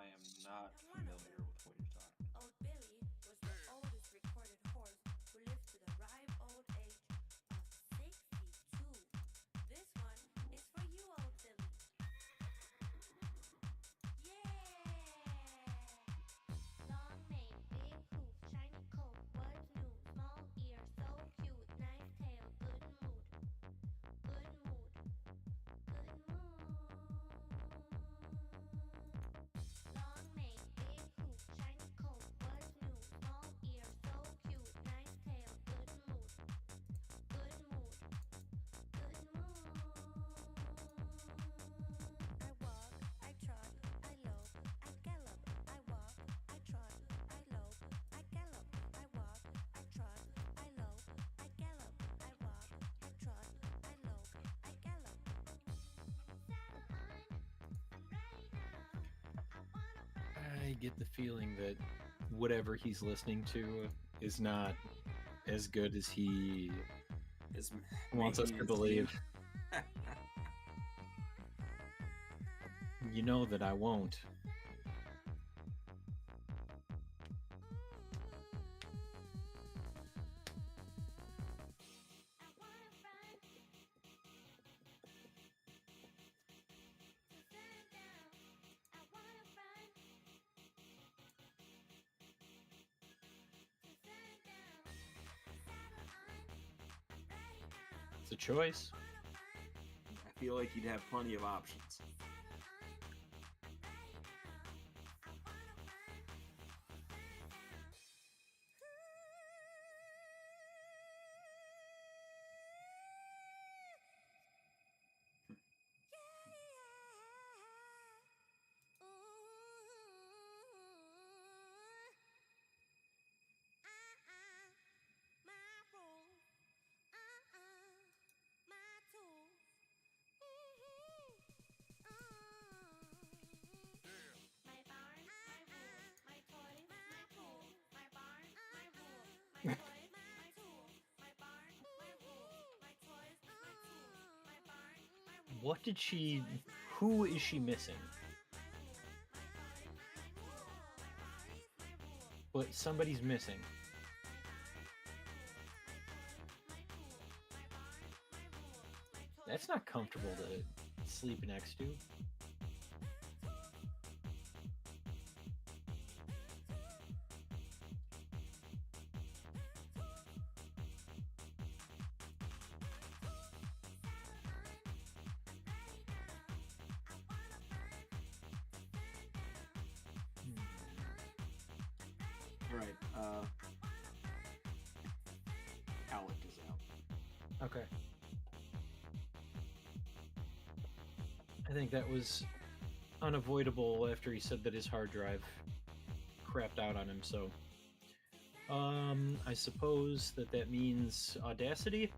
I am not familiar with what you're talking about. Old Billy was the oldest recorded horse who lived to the ripe old age of 62. This one is for you, old Billy. Yeah! Long mane, big hoof, shiny coat, what's new? Small ear, so cute, nice tail, good mood. Good mood. Good mood. Long mane, big hoof, shiny coat, what's new? Small ear, so cute, nice tail, good mood. Good mood. Good mood. I walk, I trot, I lope, I gallop. I walk, I trot, I lope, I gallop. I walk, I trot, I lope, I gallop. I walk, I trot, I lope, I gallop. Saddle on, I'm ready now. I wanna run. I get the feeling that whatever he's listening to is not as good as he It's wants us making to it believe. seem- You know that I won't. I wanna run. To sundown, I wanna run. To sundown, saddle on, I'm ready now. It's a choice. Wanna run. I feel like you'd have plenty of options. Saddle on, I'm ready now. I wanna run. To sundown. Yeah. Ooh. My rules. My tools. My barn, my rules, my toys, my pool. My barn, my rules, my toys, my tool. My barn, my rules, my toys, my tool. My barn, my rules. What did she. Who is she missing? But somebody's missing. That's not comfortable to sleep next to. All right. Alec is out. Okay. I think that was unavoidable after he said that his hard drive crapped out on him, so. I suppose that means Audacity?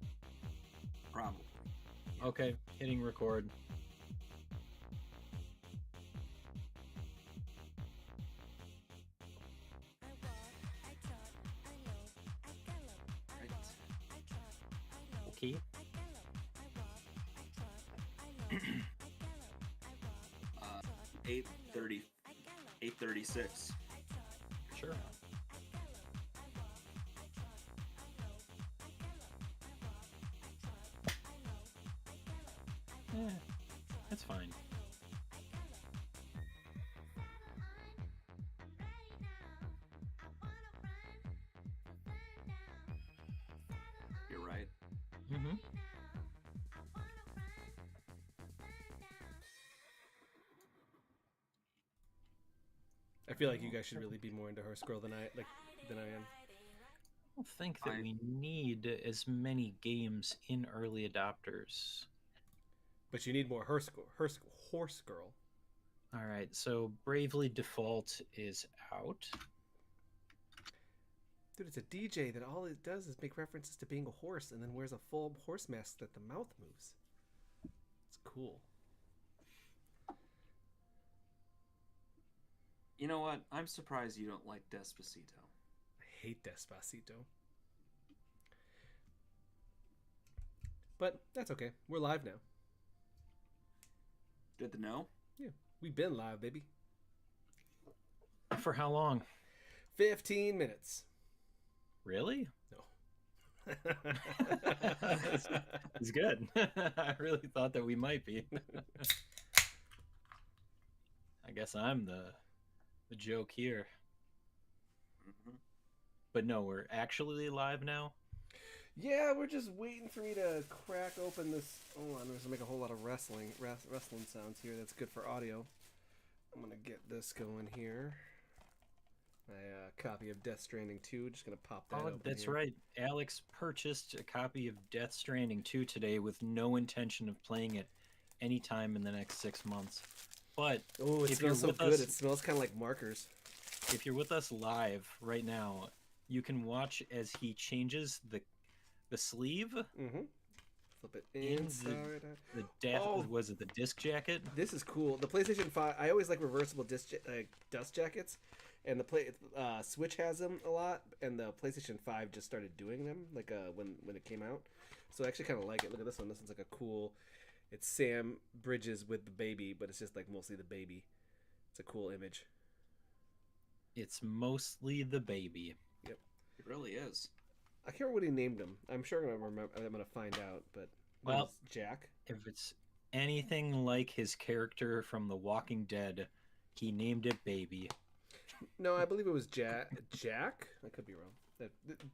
Probably. Okay, hitting record. I walk, I trot, I lope, I gallop. I Right. walk, I trot, I lope, Okay. I gallop. I walk, I trot, I lope, I gallop. I walk, I trot, 8:30, I gallop. 8:36. I trot, Sure. I gallop. I walk, I trot, I lope, I gallop. I walk, I trot, I lope, I gallop. I walk, Eh, that's fine. I gallop. Saddle on, I'm ready now. I wanna run to sundown. Saddle on, You're right. Mm-hmm. ready now. I wanna run to sundown. I feel like you guys should really be more into Horse Girl than I am. I don't think that I- we need as many games in early adopters. But you need more Horse Girl. All right, so Bravely Default is out. Dude, it's a DJ that all it does is make references to being a horse and then wears a full horse mask that the mouth moves. It's cool. You know what? I'm surprised you don't like Despacito. I hate Despacito. But that's okay. We're live now. Good to know. Yeah, we've been live, baby. For how long? 15 minutes. Really? No. It's good. I really thought that we might be. I guess I'm the joke here. Mhm. But no, we're actually live now. Yeah, we're just waiting for me to crack open this. Hold on, I'm just gonna make a whole lot of wrestling sounds here. That's good for audio. I'm gonna get this going here. My copy of Death Stranding 2. Just gonna pop that. Oh, open that's here. right. Alex purchased a copy of Death Stranding 2 today with no intention of playing it anytime in the next 6 months. But Oh, it if you're smells so with good. us- It smells kind of like markers. if you're with us live right now, you can watch as he changes the sleeve, Mm-hmm. Flip it In the- inside. was it the disc jacket? This is cool. The PlayStation 5. I always like reversible dust jackets, and the Switch has them a lot, and the PlayStation 5 just started doing them like when it came out. So I actually kind of like it. Look at this one. This one's like a cool. It's Sam Bridges with the baby, but it's just like mostly the baby. It's a cool image. It's mostly the baby. It really is. I can't remember what he named him. I'm sure I'm gonna find out. But Well- it's Jack. If it's anything like his character from The Walking Dead, he named it Baby. No, I believe it was Jack. Jack? I could be wrong.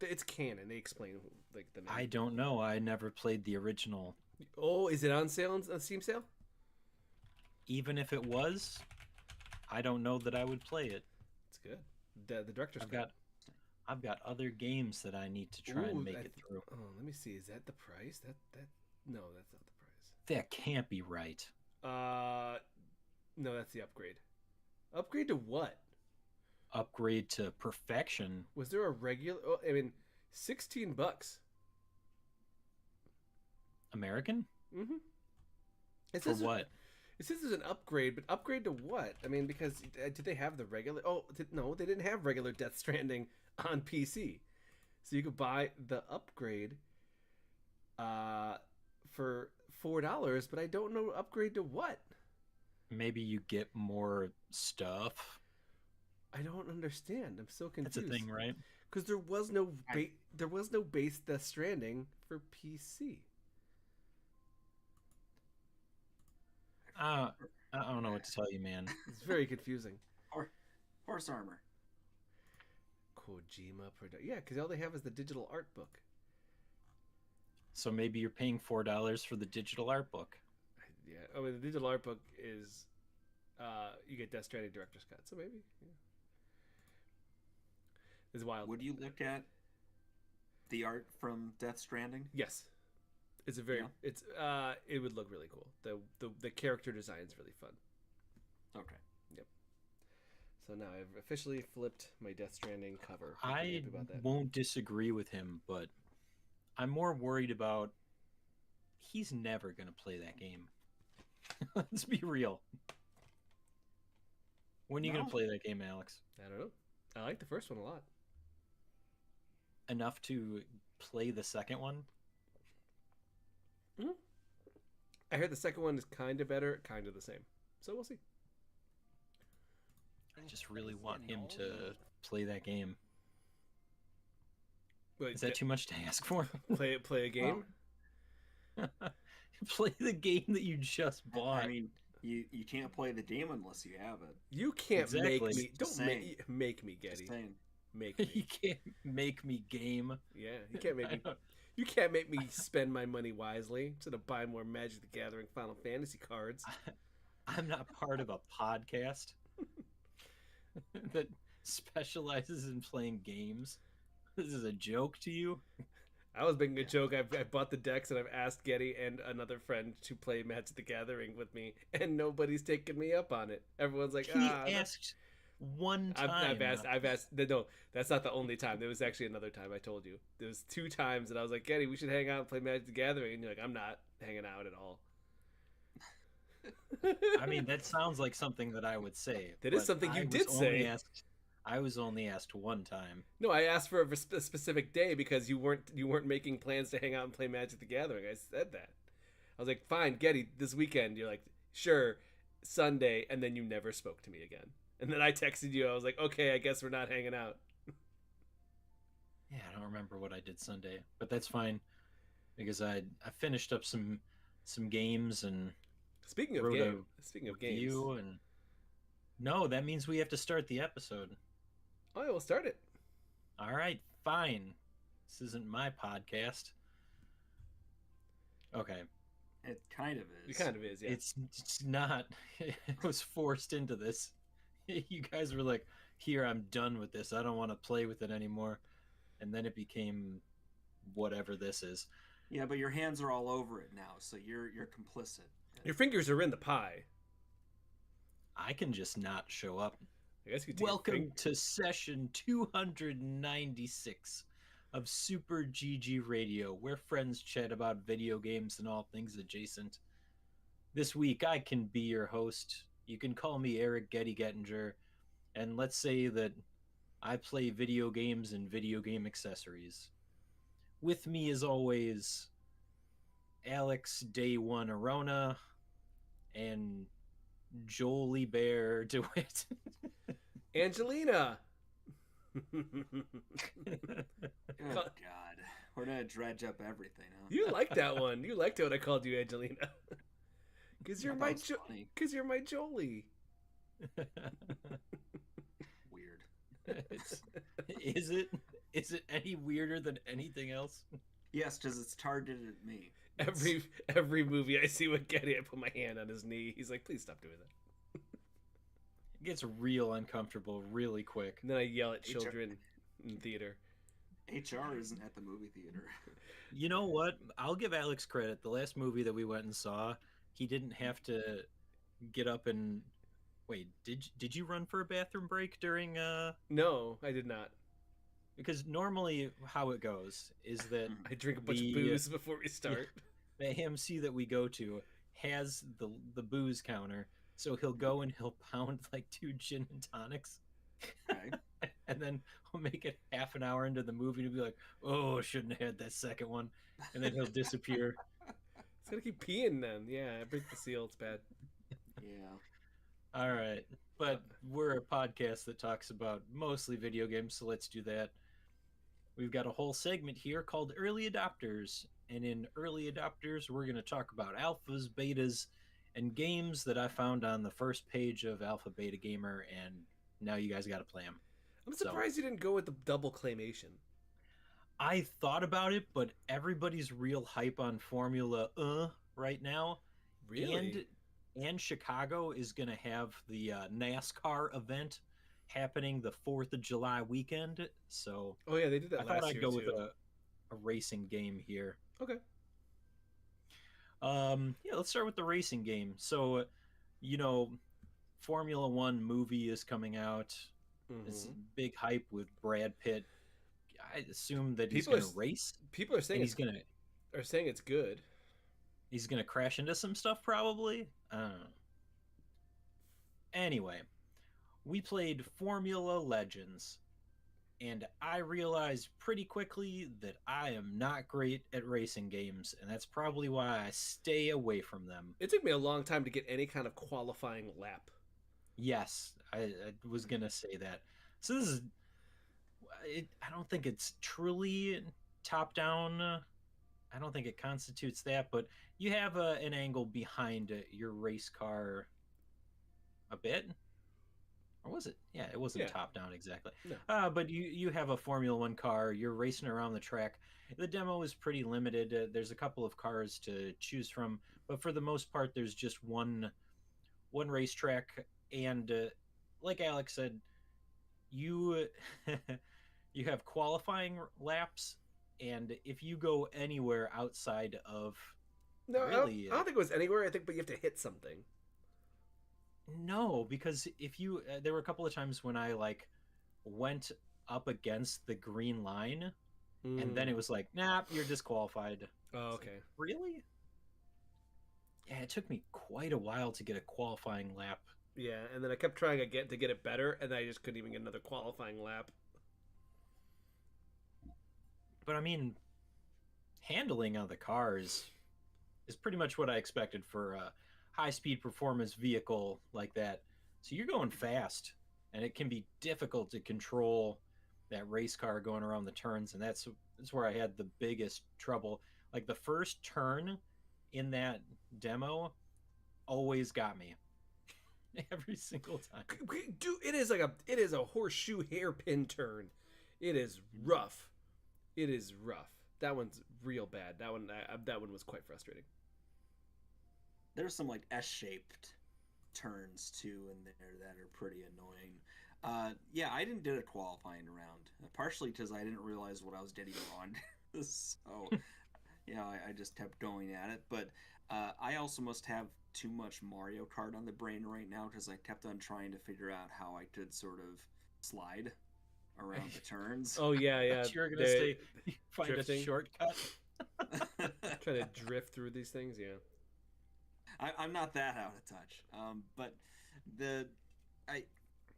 It's canon. They explain like the name. I don't know. I never played the original. Oh, is it on sale on Steam sale? Even if it was, I don't know that I would play it. It's good. The director's I've got other games that I need to try and make it through. Oh, let me see. Is that the price? That no, that's not the price. That can't be right. No, that's the upgrade. Upgrade to what? Upgrade to perfection. Was there a regular? Oh, I mean, $16. American? Mm-hmm. It For says what? It says there's an upgrade, but upgrade to what? I mean, because did they have the regular? Oh, no, they didn't have regular Death Stranding on PC, so you could buy the upgrade for $4. But I don't know upgrade to what. Maybe you get more stuff. I don't understand. I'm so confused. That's a thing, right? Because there was no base Death Stranding for PC. I don't know what to tell you, man. It's very confusing. Horse armor. Kojima production. Yeah, because all they have is the digital art book. So maybe you're paying $4 for the digital art book. Yeah, I mean the digital art book is, you get Death Stranding director's cut, so maybe. Yeah. It's wild. Would you look at the art from Death Stranding? Yes, it's a very. Yeah. It's it would look really cool. The character design is really fun. Okay. So now I've officially flipped my Death Stranding cover. I'm I happy about that. won't disagree with him, but I'm more worried about he's never going to play that game. Let's be real. When are you going No. to play that game, Alex? I don't know. I like the first one a lot. Enough to play the second one? I heard the second one is kind of better, kind of the same. So we'll see. I just really want him to play that game. Wait, Is that too much to ask for? play a game? Play the game that you just bought. I mean, you can't play the game unless you have it. You can't Exactly. make me. Don't Just make me, Just Getty. saying. Make You me. can't make me game. Yeah, you can't make me. You can't make me spend my money wisely instead of buy more Magic the Gathering Final Fantasy cards. I'm not part of a podcast that specializes in playing games. This is a joke to you? I was making a joke. I bought the decks and I've asked Getty and another friend to play Magic the Gathering with me, and nobody's taken me up on it. Everyone's like, He that's- asked one time. I've asked. No, that's not the only time. There was actually another time. I told you. There was 2 times that I was like, Getty, we should hang out and play Magic the Gathering, and you're like, I'm not hanging out at all. I mean, that sounds like something that I would say. That is but something you I did was only say. I was only asked one time. No, I asked for a specific day because you weren't making plans to hang out and play Magic the Gathering. I said that. I was like, fine, Getty, this weekend. You're like, sure, Sunday, and then you never spoke to me again. And then I texted you. I was like, okay, I guess we're not hanging out. Yeah, I don't remember what I did Sunday, but that's fine because I finished up some games and Speaking of wrote a speaking of games, review and no, that means we have to start the episode. oh, yeah, we'll start it. All right, fine. This isn't my podcast. Okay. It kind of is. It kind of is, yeah. It's not. It was forced into this. You guys were like, "Here, I'm done with this. I don't want to play with it anymore." And then it became whatever this is. Yeah, but your hands are all over it now, so you're complicit. Your fingers are in the pie. I can just not show up. I guess you could take your Welcome to session 296 of Super GG Radio, where friends chat about video games and all things adjacent. This week, I can be your host. You can call me Eric Getty Gettinger, and let's say that I play video games and video game accessories. With me, as always, Alex Day One Arona and Jolie Bear DeWitt. Angelina. Oh God, we're gonna dredge up everything. Huh? You liked that one. You liked it when I called you Angelina. Because you're I my thought it was funny. because you're my Jolie. Weird. Is it any weirder than anything else? Yes, because it's targeted at me. Every movie I see with Getty, I put my hand on his knee. He's like, please stop doing that. It gets real uncomfortable really quick. And then I yell at HR. children in theater. HR isn't at the movie theater. You know what? I'll give Alex credit. The last movie that we went and saw, he didn't have to get up and wait. Did you run for a bathroom break during No, I did not. because normally how it goes is that I drink a bunch of The- booze before we start. the AMC that we go to has the booze counter, so he'll go and he'll pound like 2 gin and tonics. Okay. And then we'll make it half an hour into the movie and he'll be like, "Oh, shouldn't have had that second one," and then he'll disappear. It's gonna keep peeing then. Yeah, I break the seal. It's bad. Yeah. All right, but we're a podcast that talks about mostly video games, so let's do that. We've got a whole segment here called Early Adopters, and in Early Adopters, we're going to talk about alphas, betas, and games that I found on the first page of Alpha Beta Gamer, and now you guys got to play them. I'm surprised you didn't go with the double claymation. I thought about it, but everybody's real hype on Formula right now. Really? And Chicago is going to have the NASCAR event happening the 4th of July weekend. So Oh yeah, they did that I last thought I'd year go too. with a racing game here. Okay. Yeah, let's start with the racing game. So, Formula One movie is coming out. It's Mhm. big hype with Brad Pitt. I assume that he's People going to race. People are And saying he's gonna it's good. crash into some stuff probably. I don't know. Anyway, we played Formula Legends, and I realized pretty quickly that I am not great at racing games, and that's probably why I stay away from them. It took me a long time to get any kind of qualifying lap. Yes, I was gonna say that. So this is, I don't think it's truly top down. I don't think it constitutes that, but you have an angle behind your race car a bit. Or was it? Yeah, it wasn't Yeah. top down exactly. No. But you have a Formula One car. You're racing around the track. The demo is pretty limited. There's a couple of cars to choose from, but for the most part, there's just one racetrack. And like Alex said, you you have qualifying laps, and if you go anywhere outside of No, Really, I don't think it was anywhere. I think, but you have to hit something. no, because if you there were a couple of times when I like went up against the green line, and then it was like, nah, you're disqualified. Oh, It's like, okay. really? Yeah, it took me quite a while to get a qualifying lap. Yeah, and then I kept trying again to get it better, and I just couldn't even get another qualifying lap. But I mean, handling on the cars is pretty much what I expected for a high-speed performance vehicle like that. So you're going fast. and it can be difficult to control that race car going around the turns, and that's where I had the biggest trouble. Like the first turn in that demo always got me every single time. Dude, it is a horseshoe hairpin turn. It is rough. It is rough. That one's real bad. That one was quite frustrating. There's some like S-shaped turns too in there that are pretty annoying. Yeah, I didn't do a qualifying round, partially because I didn't realize what I was getting wrong. So, yeah, I just kept going at it. But I also must have too much Mario Kart on the brain right now because I kept on trying to figure out how I could sort of slide around the turns. Oh yeah. You're gonna say find drifting. a shortcut. Try to drift through these things, yeah. I'm not that out of touch. But I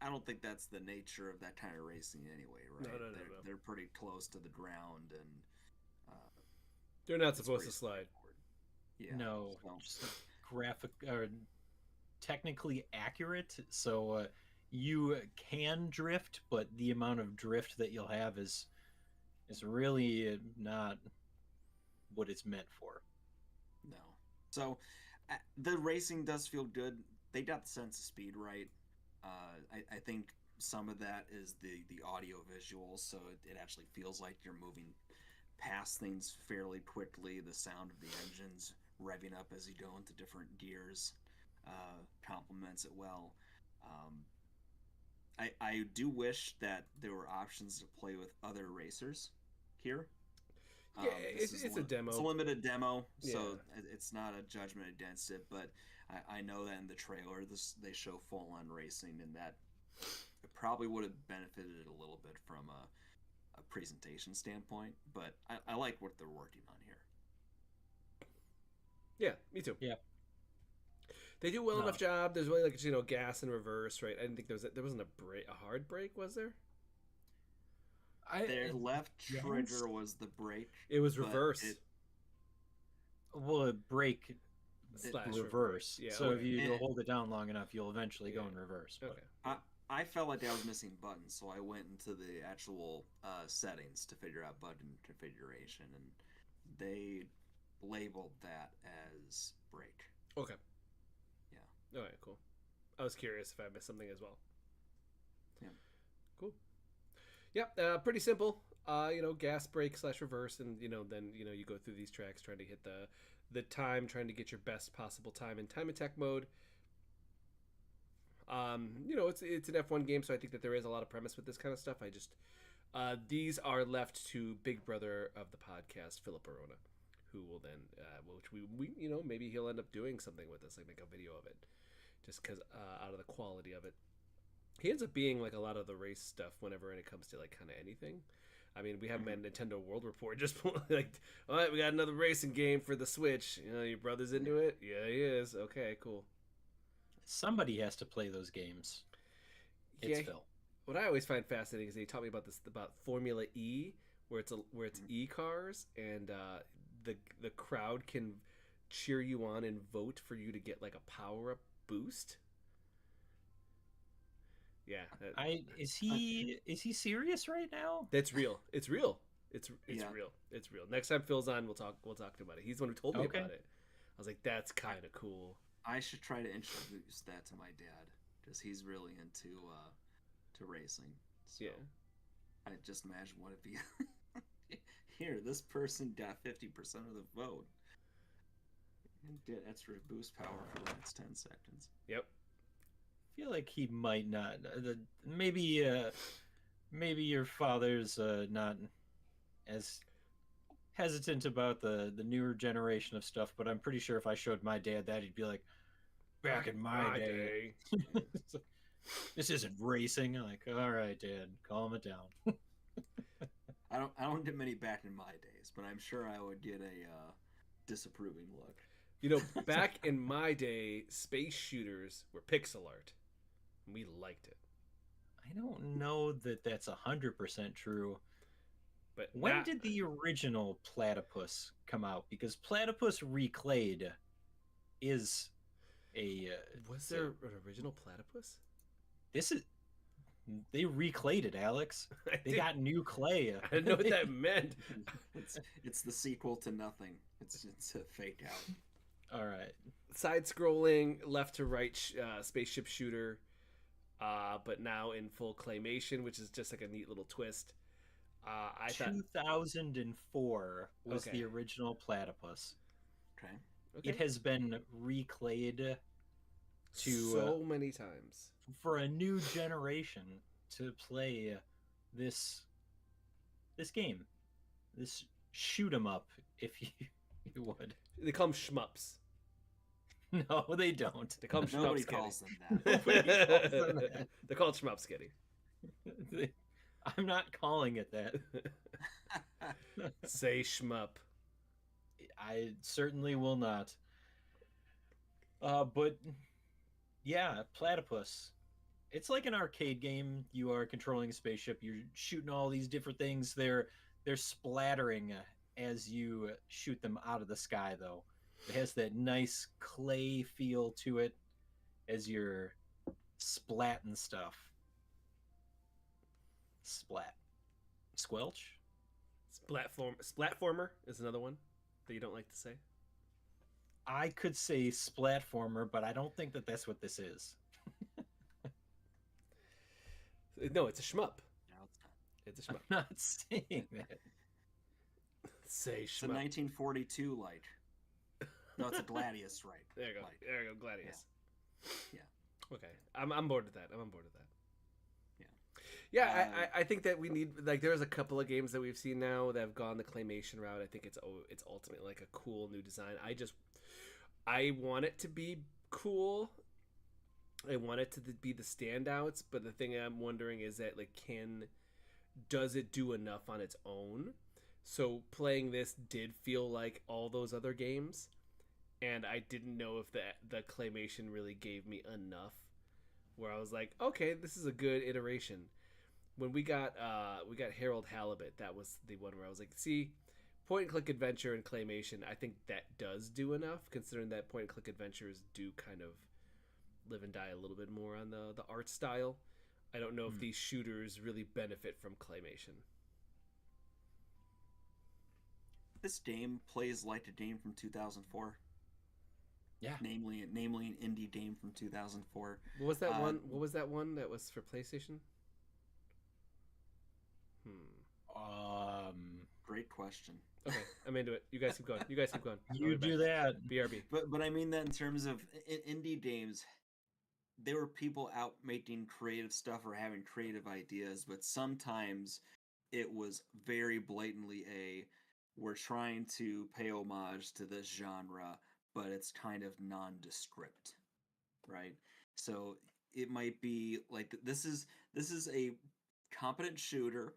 don't think that's the nature of that kind of racing anyway, right? No. They're pretty close to the ground, and They're not it's supposed pretty to slide. straightforward. Yeah. No, So, just graphic or technically accurate. So you can drift, but the amount of drift that you'll have is really not what it's meant for. no. So the racing does feel good. They got the sense of speed right. I think some of that is the audio visual, so it actually feels like you're moving past things fairly quickly. The sound of the engines revving up as you go into different gears complements it well. I do wish that there were options to play with other racers here. Yeah, it's a demo. It's a limited demo, so Yeah. it's not a judgment against it. But I know that in the trailer, they show full-on racing, and that it probably would have benefited a little bit from a presentation standpoint. But I like what they're working on here. Yeah, me too. Yeah. They do well No. enough job. There's really like gas and reverse, right? I didn't think there wasn't a hard brake, was there? Their left yes. trigger was the brake. It was but reverse. Well, a brake Slash reverse. Yeah. So if okay. you Yeah. hold it down long enough, you'll eventually go Yeah. in reverse. But Okay. I felt like I was missing buttons, so I went into the actual settings to figure out button configuration, and they labeled that as brake. Okay. Yeah. All right. Cool. I was curious if I missed something as well. Yeah. Cool. Yep. Pretty simple. Gas brake / reverse, and then you go through these tracks trying to hit the time, trying to get your best possible time in time attack mode. It's an F1 game, so I think that there is a lot of premise with this kind of stuff. I just these are left to Big Brother of the podcast, Philip Arona, who will then, which we maybe he'll end up doing something with this, like make a video of it, just because out of the quality of it. He ends up being like a lot of the race stuff whenever it comes to like kind of anything. I mean, we have him at Nintendo World Report just like, all right, we got another racing game for the Switch. Your brother's into it? Yeah, he is. Okay, cool. somebody has to play those games. It's Yeah, Phil. what I always find fascinating is he taught me about Formula E, where it's e cars, and the crowd can cheer you on and vote for you to get like a power up boost. Yeah, Is he serious right now? that's real. It's real. It's Yeah. real. It's real. Next time Phil's on, we'll talk about it. He's the one who told me Okay. about it. I was like, that's kind of cool. I should try to introduce that to my dad because he's really into to racing. So Yeah. I just imagine what it'd be. Here, this person got 50% of the vote and get extra boost power for the next 10 seconds. Yep. I feel like he might not. Maybe your father's not as hesitant about the newer generation of stuff, but I'm pretty sure if I showed my dad that, he'd be like, back in my day. It's like, this isn't racing. I'm like, all right, Dad, calm it down. I don't get many back in my days, but I'm sure I would get a disapproving look. Back in my day, space shooters were pixel art. And we liked it. I don't know that that's 100% true. But When did the original Platypus come out? Because Platypus Reclayed is a was there an original Platypus? this is They reclayed it, Alex. I They did- got new clay. I didn't know what that meant. It's the sequel to nothing. It's a fake out. All right. Side-scrolling, left to right spaceship shooter, but now in full claymation, which is just like a neat little twist. I thought 2004 was Okay. the original Platypus. Okay. It has been reclayed to so many times. for a new generation to play this game, this shoot 'em up, if you would. They call them shmups. No, they don't. They call them Nobody shmups. calls Kitty. them that. Nobody calls them that. They're called shmups, Kitty. I'm not calling it that. Say shmup. I certainly will not. But yeah, Platypus. It's like an arcade game. You are controlling a spaceship. You're shooting all these different things. They're splattering as you shoot them out of the sky, though. It has that nice clay feel to it as you're splatting stuff. Splat. Squelch? Splatformer is another one that you don't like to say. I could say splatformer, but I don't think that that's what this is. No, it's a shmup. No, it's not. It's a I'm shmup. not saying that. Say It's a shmup. 1942 light. No, it's a Gladius, right? There you go. Light. There you go. Gladius. Yeah. Okay. I'm bored with that. I'm on board with that. Yeah. Yeah, I think that we need, like, there's a couple of games that we've seen now that have gone the claymation route. I think it's ultimately like a cool new design. I want it to be cool. I want it to be the standouts, but the thing I'm wondering is that, like, does it do enough on its own? So playing this did feel like all those other games, and I didn't know if the claymation really gave me enough where I was like, okay, this is a good iteration. When we got Harold Halibut, that was the one where I was like, see, point and click adventure and claymation, I think that does do enough, considering that point and click adventures do kind of live and die a little bit more on the art style. I don't know if these shooters really benefit from claymation. This game plays like a game from 2004. Yeah. Namely an indie game from 2004. What was that one? What was that one that was for PlayStation? Great question. Okay, I'm into it. You guys keep going. You guys keep going. You do that. BRB. But I mean that in terms of indie games, there were people out making creative stuff or having creative ideas, but sometimes it was very blatantly we're trying to pay homage to this genre, but it's kind of nondescript, right? So it might be like this is a competent shooter.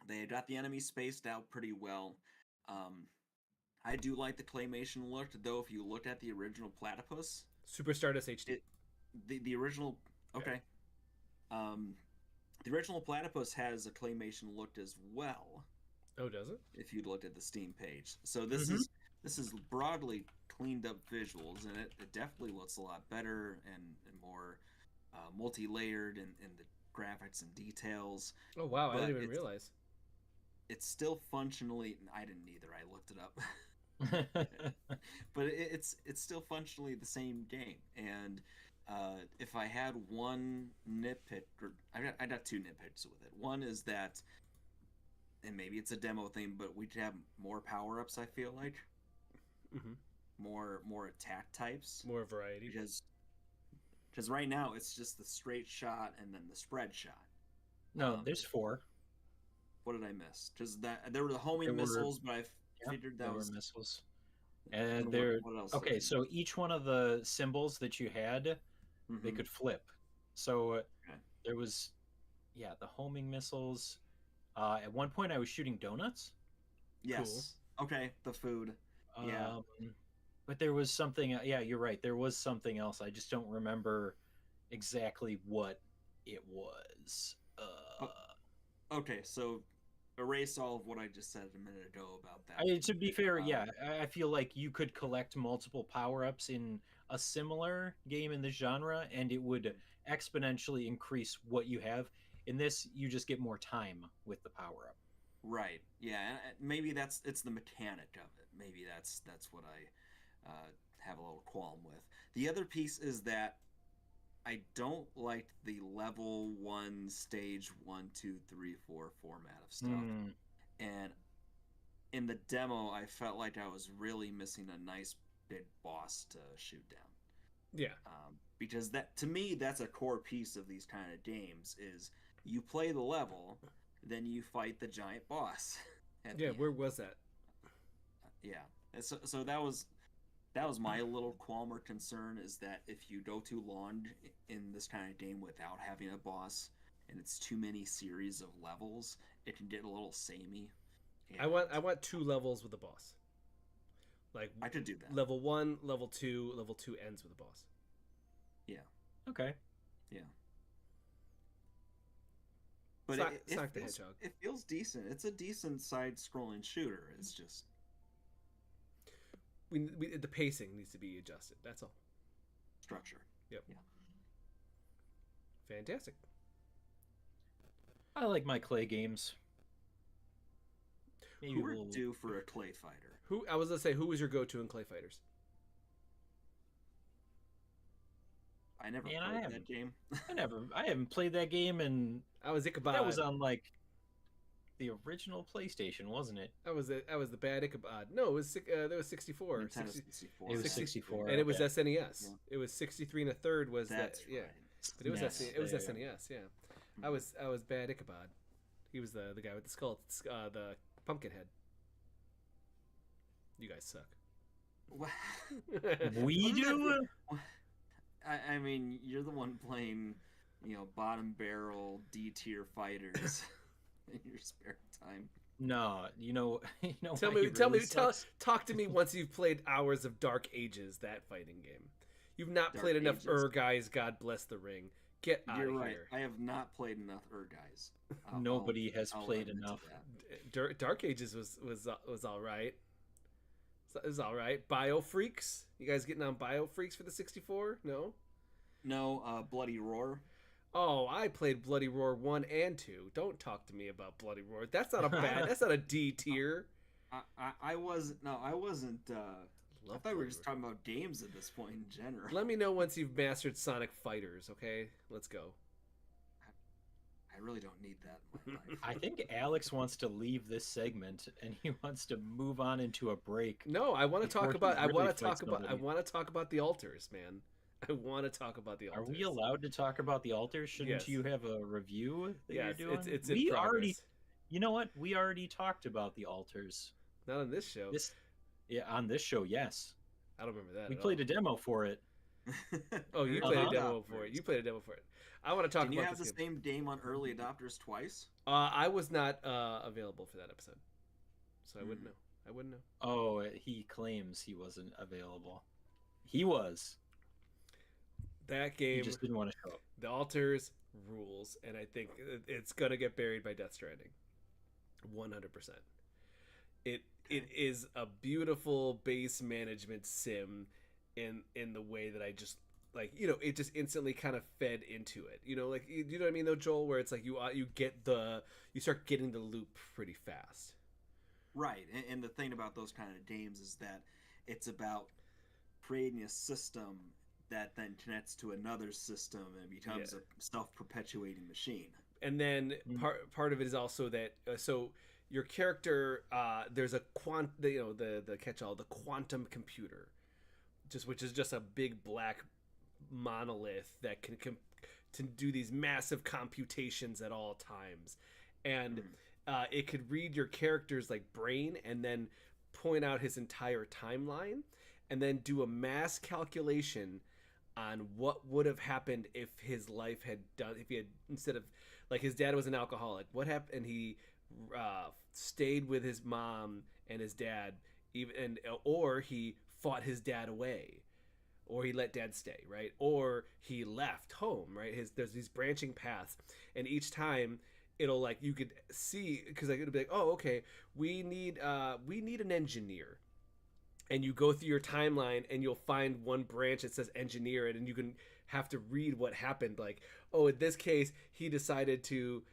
They got the enemy spaced out pretty well. I do like the claymation look, though. If you look at the original Platypus, Super Stardust HD. the original, okay, the original Platypus has a claymation look as well. Oh, does it? If you looked at the Steam page, so this is broadly cleaned up visuals, and it definitely looks a lot better and more multi-layered in the graphics and details. Oh wow, I But didn't even realize. It's still functionally. I didn't either. I looked it up. But it's still functionally the same game. And if I had one nitpick, or I got two nitpicks with it. One is that, and maybe it's a demo thing, but we could have more power ups. I feel like more attack types, More variety. because right now it's just the straight shot and then the spread shot. No, there's 4. What did I miss? Because that there were the homing There were- missiles, but I figured that There was were missiles. and And what- there. what else did I Okay, miss? so each one of the symbols that you had, they Mhm. could flip. So Okay. there was, the homing missiles. At one point, I was shooting donuts. Yes. Okay, the food. Yeah. But there was something. Yeah, you're right. There was something else. I just don't remember exactly what it was. Okay, so erase all of what I just said a minute ago about that. To be fair, Um, I feel like you could collect multiple power-ups in a similar game in the genre, and it would exponentially increase what you have. In this, you just get more time with the power up. Right. Yeah. Maybe it's the mechanic of it. Maybe that's what I have a little qualm with. The other piece is that I don't like the level 1, stage 1, 2, 3, 4 format of stuff. And in the demo, I felt like I was really missing a nice big boss to shoot down. Yeah. Because that, to me, that's a core piece of these kind of games is you play the level, then you fight the giant boss. Yeah, where was that? Yeah. And so that was my little qualm or concern, is that if you go too long in this kind of game without having a boss, and it's too many series of levels, it can get a little samey. I want 2 levels with a boss. Like I could do that. Level 1, level 2, level 2 ends with a boss. Yeah. Okay. Yeah. But Sonic the Hedgehog. It feels decent. It's a decent side-scrolling shooter. It's just the pacing needs to be adjusted. That's all. structure. Yep. Yeah. Fantastic. I like my clay games. Maybe Who are due for a clay fighter? I was gonna say, who was your go-to in Clay Fighters? I never Man, played that game. I haven't played that game, and I was Ichabod. that was on like the original PlayStation, wasn't it? I was the bad Ichabod. No, it was there was 64. Nintendo 60, 64. It was 60 64, and it was okay. SNES. Yeah. It was 63 and a third was That's that. Yeah, right. but it was Yes, it was there you go. SNES. Yeah, I was bad Ichabod. He was the guy with the skull, the pumpkin head. You guys suck. We do. I mean, you're the one playing, bottom barrel D tier fighters in your spare time. No, you know. Tell why me, he tell really me, sucks? talk to me once you've played hours of Dark Ages, that fighting game. You've not Dark played enough Ages. guys. God bless the ring. Get out You're of right. here. I have not played enough guys. Nobody has played admit to enough. that. Dark Ages was all right. It was all right. Bio Freaks. You guys getting on Bio Freaks for the 64? No. No, Bloody Roar. Oh, I played Bloody Roar 1 and 2. Don't talk to me about Bloody Roar. That's not a bad. That's not a D tier. I wasn't. No, I wasn't. I Love thought we were Bloody just Roar. talking about games at this point in general. Let me know once you've mastered Sonic Fighters. Okay, let's go. I really don't need that in my life. I think Alex wants to leave this segment and he wants to move on into a break. No, I want to Before talk he about. I really want to fights talk about. I somebody. want to talk about the altars, man. I want to talk about the Are altars. we allowed to talk about the altars? Shouldn't Yes. you have a review that Yes, you're doing? it's in we progress. already. You know what? We already talked about the altars. Not on this show. On this show, yes. I don't remember that. We at played all. a demo for it. Oh, you Early played a Uh-huh. demo for it. You played a demo for it. I want to talk Didn't you about have the this game. same game on early adopters twice? I was not available for that episode, so I wouldn't know. I wouldn't know. Oh, he claims he wasn't available. He was. That He game, just didn't want to show up. the altars rules, and I think it's gonna get buried by Death Stranding. 100%. It is a beautiful base management sim in the way that I just like, it just instantly kind of fed into it. You know what I mean though, Joel, where it's like you start getting the loop pretty fast. Right, and the thing about those kind of games is that it's about creating a system that then connects to another system and becomes a self-perpetuating machine. And then part of it is also that so your character there's a the catch-all, the quantum computer, which is just a big black monolith that can to do these massive computations at all times, and it could read your character's like brain and then point out his entire timeline and then do a mass calculation on what would have happened if his life had done, if he had, instead of, like, his dad was an alcoholic, what happened, and he stayed with his mom and his dad, or he fought his dad away, or he let dad stay, right, or he left home, right, there's these branching paths, and each time it'll, like, you could see, because like, it'll be like, oh, okay, we need an engineer. And you go through your timeline and you'll find one branch that says engineer, and you can have to read what happened. Like, oh, in this case, he decided to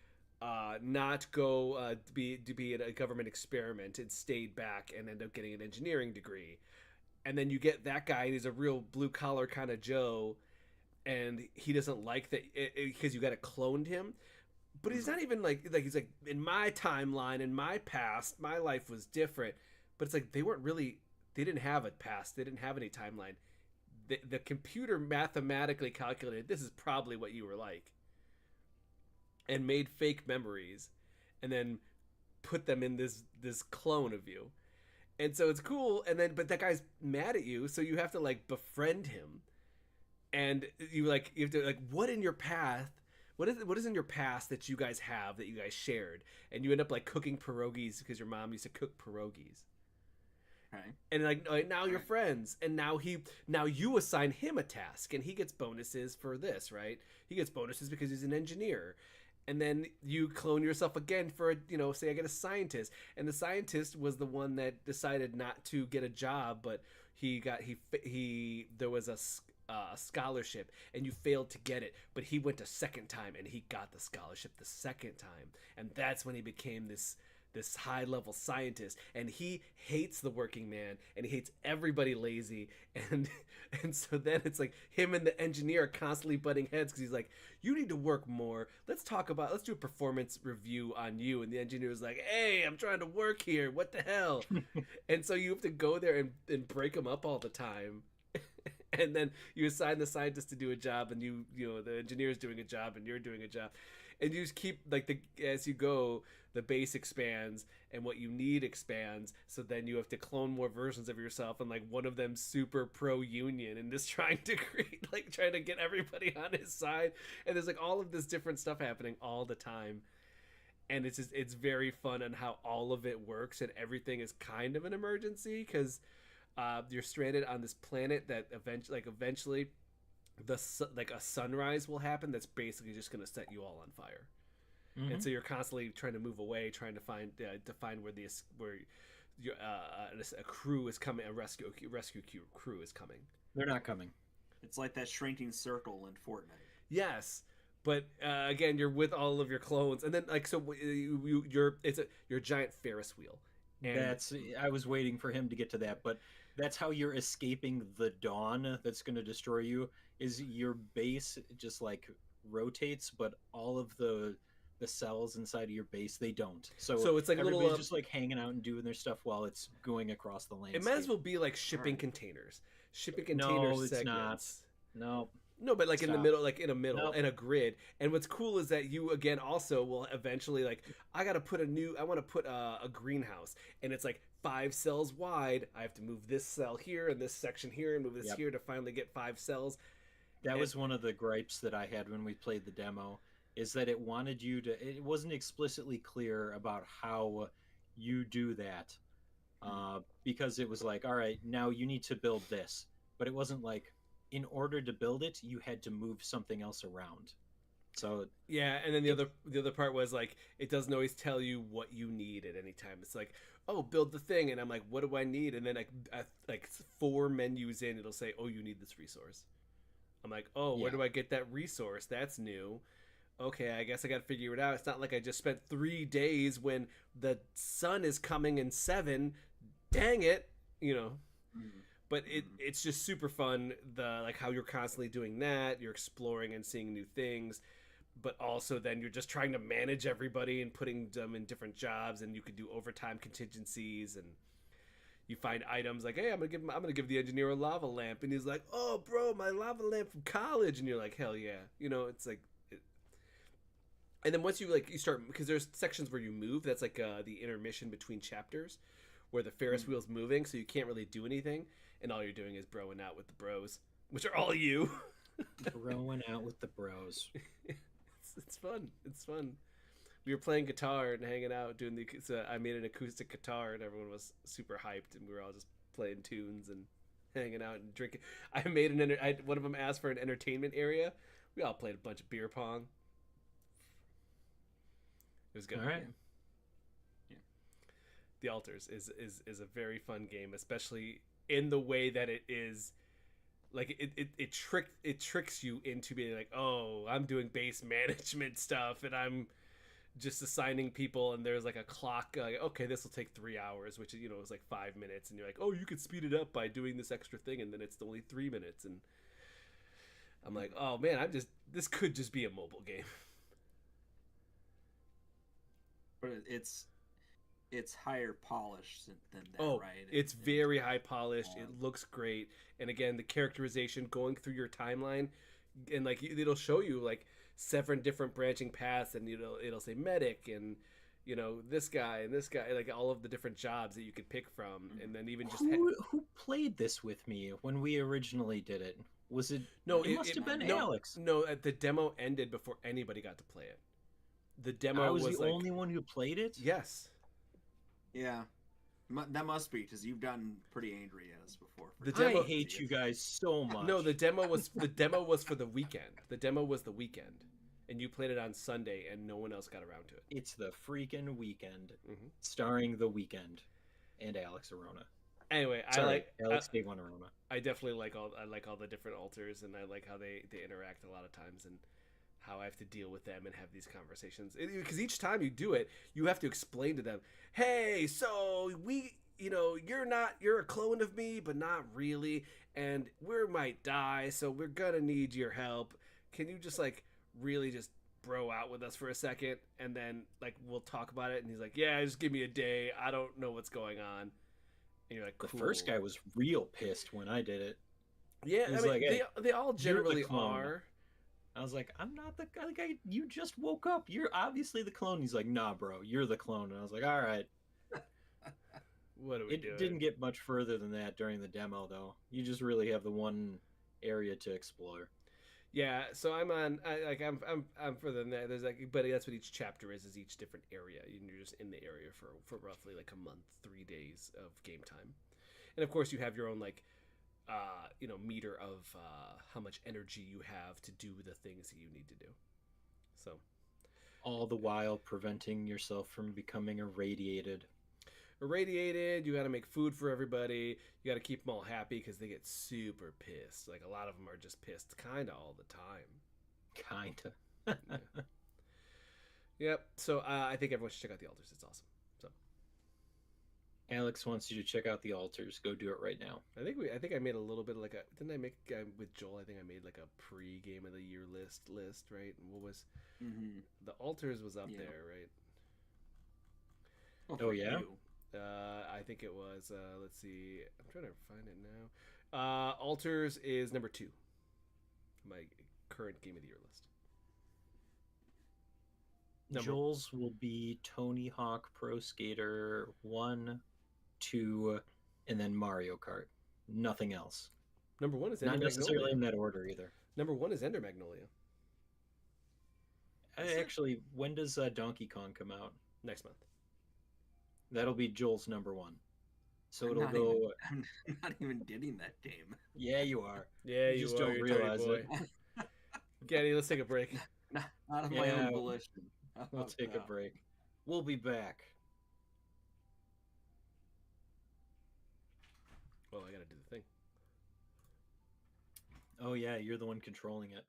not go to be in a government experiment and stayed back and ended up getting an engineering degree. And then you get that guy, and he's a real blue collar kind of Joe, and he doesn't like that because you got to cloned him. But he's not even like he's like, in my timeline, in my past, my life was different. But it's like they didn't have a past, they didn't have any timeline. The computer mathematically calculated this is probably what you were like, and made fake memories, and then put them in this clone of you. And so it's cool, and then but that guy's mad at you, so you have to like befriend him, and you have to like, what in your path, what is in your past that you guys have that you guys shared, and you end up like cooking pierogies because your mom used to cook pierogies. Right. And like now you're friends, and now you assign him a task, and he gets bonuses for this, right? He gets bonuses because he's an engineer. And then you clone yourself again for, say I get a scientist, and the scientist was the one that decided not to get a job, but there was a scholarship, and you failed to get it, but he went a second time and he got the scholarship the second time, and that's when he became this high level scientist, and he hates the working man, and he hates everybody lazy, and so then it's like him and the engineer are constantly butting heads because he's like, you need to work more, let's do a performance review on you, and the engineer's like, hey, I'm trying to work here, what the hell? And so you have to go there and break them up all the time. And then you assign the scientist to do a job, and the engineer's doing a job, and you're doing a job, and you just keep like as you go, the base expands and what you need expands. So then you have to clone more versions of yourself, and like one of them super pro union and just trying to get everybody on his side. And there's like all of this different stuff happening all the time. And it's very fun on how all of it works, and everything is kind of an emergency because you're stranded on this planet that eventually a sunrise will happen that's basically just going to set you all on fire. Mm-hmm. And so you're constantly trying to move away, trying to find where a crew is coming, a rescue crew is coming. They're not coming. It's like that shrinking circle in Fortnite. Yes, but again, you're with all of your clones, and then like so you're a giant Ferris wheel. And I was waiting for him to get to that, but that's how you're escaping the dawn that's going to destroy you. Is your base just like rotates, but all of the cells inside of your base, they don't. So it's like everybody's just like hanging out and doing their stuff while it's going across the landscape. It might as well be like shipping containers. No, it's segments. Not. No, but like Stop. in a grid. And what's cool is that you again also will eventually like, I want to put a greenhouse, and it's like 5 cells wide. I have to move this cell here and this section here and move this here to finally get 5 cells. That was one of the gripes that I had when we played the demo, is that it wasn't explicitly clear about how you do that. Because it was like, all right, now you need to build this. But it wasn't like, in order to build it, you had to move something else around. So yeah, and then the other part was like, it doesn't always tell you what you need at any time. It's like, oh, build the thing, and I'm like, what do I need? And then like 4 menus in, it'll say, oh, you need this resource. I'm like, oh, where do I get that resource? That's new. Okay, I guess I got to figure it out. It's not like I just spent 3 days when the sun is coming in 7. Dang it, But it's just super fun. Like how you're constantly doing that. You're exploring and seeing new things, but also then you're just trying to manage everybody and putting them in different jobs. And you could do overtime contingencies, and you find items like, hey, I'm gonna give the engineer a lava lamp, and he's like, oh, bro, my lava lamp from college, and you're like, hell yeah, it's like. And then once you start, because there's sections where you move. That's like the intermission between chapters, where the Ferris wheel's moving, so you can't really do anything. And all you're doing is broing out with the bros, which are all you. Broing out with the bros. It's fun. It's fun. We were playing guitar and hanging out doing I made an acoustic guitar, and everyone was super hyped, and we were all just playing tunes and hanging out and drinking. I made one of them asked for an entertainment area. We all played a bunch of beer pong. It was good. All right. Yeah. The Altars is a very fun game, especially in the way that it is Like it tricks you into being like, oh, I'm doing base management stuff and I'm just assigning people, and there's like a clock, like, okay, this will take 3 hours, which is like 5 minutes, and you're like, oh, you could speed it up by doing this extra thing, and then it's only 3 minutes, and I'm like, oh man, this could just be a mobile game. But it's higher polished than that, Oh, right? it's very high polished. It looks great, and again, the characterization going through your timeline, and like it'll show you like 7 different branching paths, and it'll say medic and this guy and this guy, like all of the different jobs that you could pick from, and then even just who played this with me when we originally did it? Was it no? It must have been Alex. No, the demo ended before anybody got to play it. The demo I was the like, only one who played it. Yes. Yeah, that must be because you've done pretty angry at us before. The demo- I hate you guys so much. No, the demo was for the weekend. The demo was the weekend, and you played it on Sunday, and no one else got around to it. It's the freaking weekend, Mhm. starring The Weeknd and Alex Arona. Anyway, Sorry, Alex Devon Arona. I definitely like all the different alters, and I like how they interact a lot of times, and how I have to deal with them and have these conversations. Because each time you do it, you have to explain to them, hey, so you're a clone of me, but not really, and we might die, so we're gonna need your help. Can you just like really just bro out with us for a second, and then like we'll talk about it? And he's like, yeah, just give me a day. I don't know what's going on. And you're like, cool. The first guy was real pissed when I did it. Yeah, He I was mean, like, hey, they all generally clone. are. I was like, I'm not the guy. You just woke up. You're obviously the clone. He's like, nah, bro, you're the clone. And I was like, all right. What are we doing? It didn't get much further than that during the demo, though. You just really have the one area to explore. Yeah, so I'm further than that. There's like, but that's what each chapter is each different area. You're just in the area for roughly like a month, 3 days of game time, and of course you have your own like, meter of how much energy you have to do the things that you need to do. So, All the while preventing yourself from becoming irradiated. you got to make food for everybody. You got to keep them all happy because they get super pissed. Like a lot of them are just pissed kind of all the time. Kinda. Yeah. Yep. So I think everyone should check out the altars. It's awesome. So Alex wants you to check out the altars. Go do it right now. I think I made a little bit of like a, didn't I make with Joel? I think I made like a pre-game of the year list, right? And what was the altars was up there, right? Oh yeah. I think it was. Let's see. I'm trying to find it now. Altars is number 2. My current game of the year list. Joel's will be Tony Hawk Pro Skater 1, 2, and then Mario Kart. Nothing else. Number 1 is Ender Not necessarily Magnolia. in that order either. Number 1 is Ender Magnolia. Actually, when does Donkey Kong come out? Next month. That'll be Joel's number 1. So it'll I'm not even getting that game. Yeah, you are. Yeah, You just don't realize it. Getty, let's take a break. Not of my Yeah, own volition. We'll take a break. We'll be back. Well, I gotta do the thing. Oh yeah, you're the one controlling it.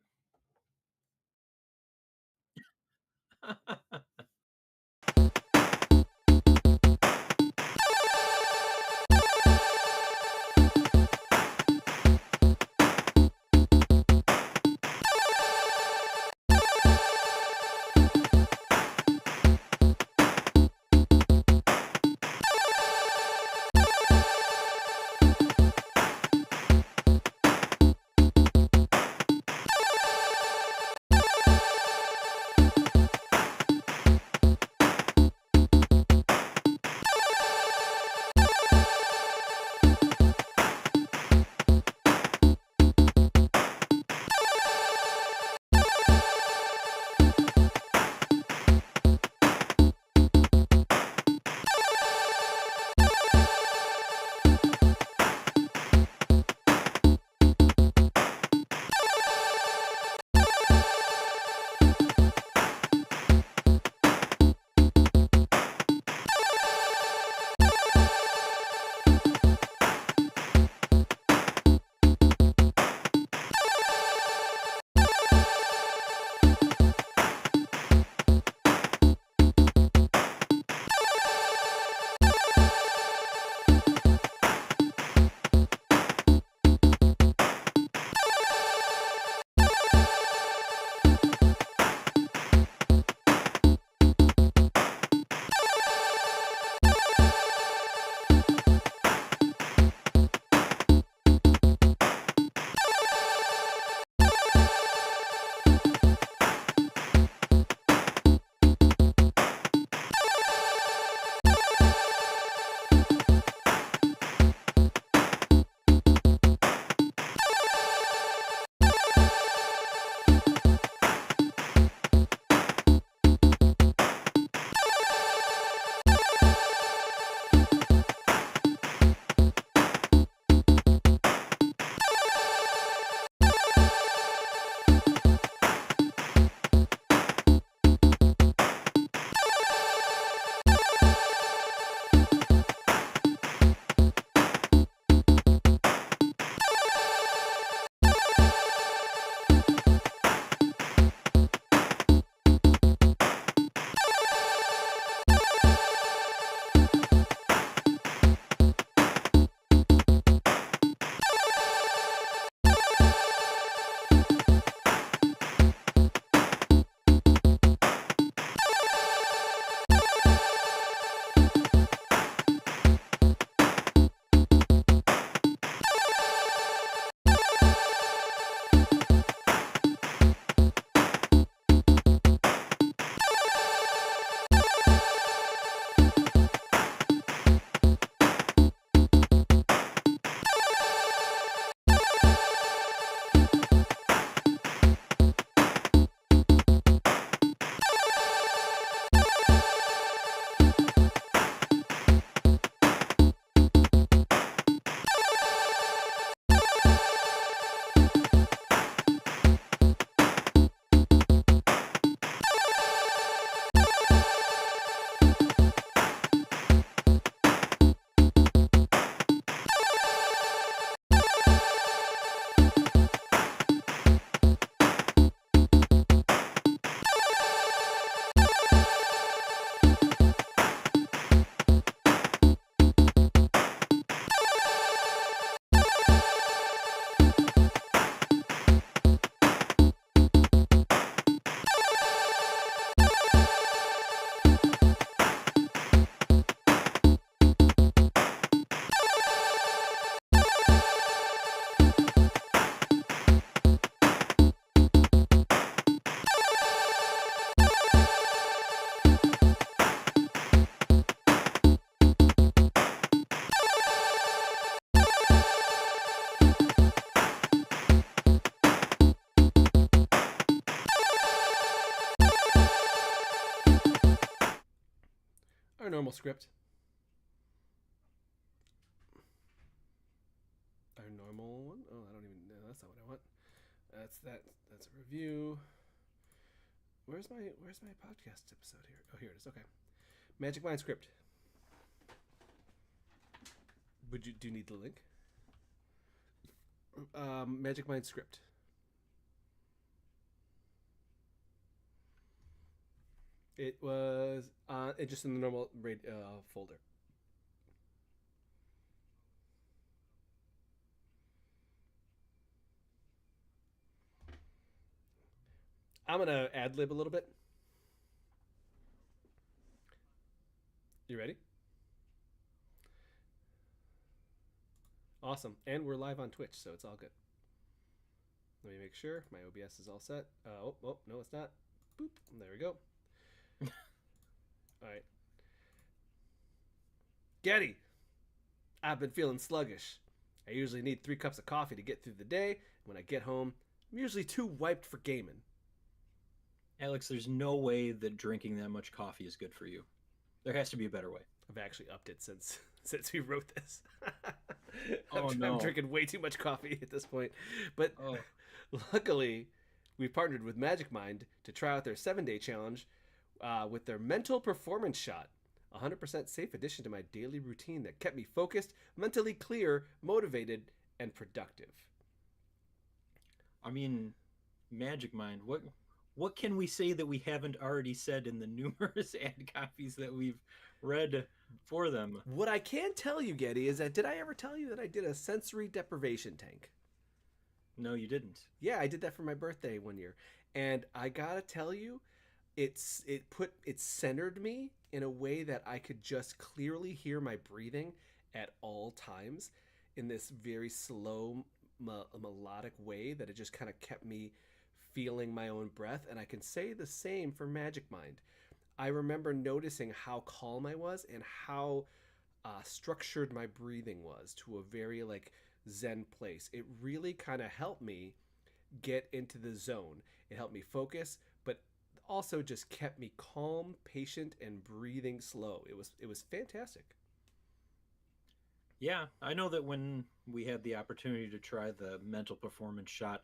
Our normal script. Our normal one. Oh, I don't even know. That's not what I want. That's that. That's a review. Where's my podcast episode here? Oh, here it is. Okay. Magic Mind script. Do you need the link? Magic Mind script. It was just in the normal folder. I'm gonna ad lib a little bit. You ready? Awesome. And we're live on Twitch, so it's all good. Let me make sure my OBS is all set. Oh, no, it's not. Boop. There we go. All right. Getty, I've been feeling sluggish. I usually need 3 cups of coffee to get through the day. When I get home, I'm usually too wiped for gaming. Alex, there's no way that drinking that much coffee is good for you. There has to be a better way. I've actually upped it since we wrote this. Oh, I'm no. drinking way too much coffee at this point. But luckily, we partnered with Magic Mind to try out their 7-day challenge with their mental performance shot. 100% safe addition to my daily routine that kept me focused, mentally clear, motivated, and productive. I mean, Magic Mind, what can we say that we haven't already said in the numerous ad copies that we've read for them? What I can tell you, Getty, is that did I ever tell you that I did a sensory deprivation tank? No, you didn't. Yeah, I did that for my birthday one year. And I gotta tell you, it centered me in a way that I could just clearly hear my breathing at all times in this very slow melodic way that it just kind of kept me feeling my own breath. And I can say the same for Magic Mind. I remember noticing how calm I was and how structured my breathing was to a very like Zen place. It really kind of helped me get into the zone. It helped me focus, but also just kept me calm, patient, and breathing slow. It was fantastic. Yeah, I know that when we had the opportunity to try the mental performance shot,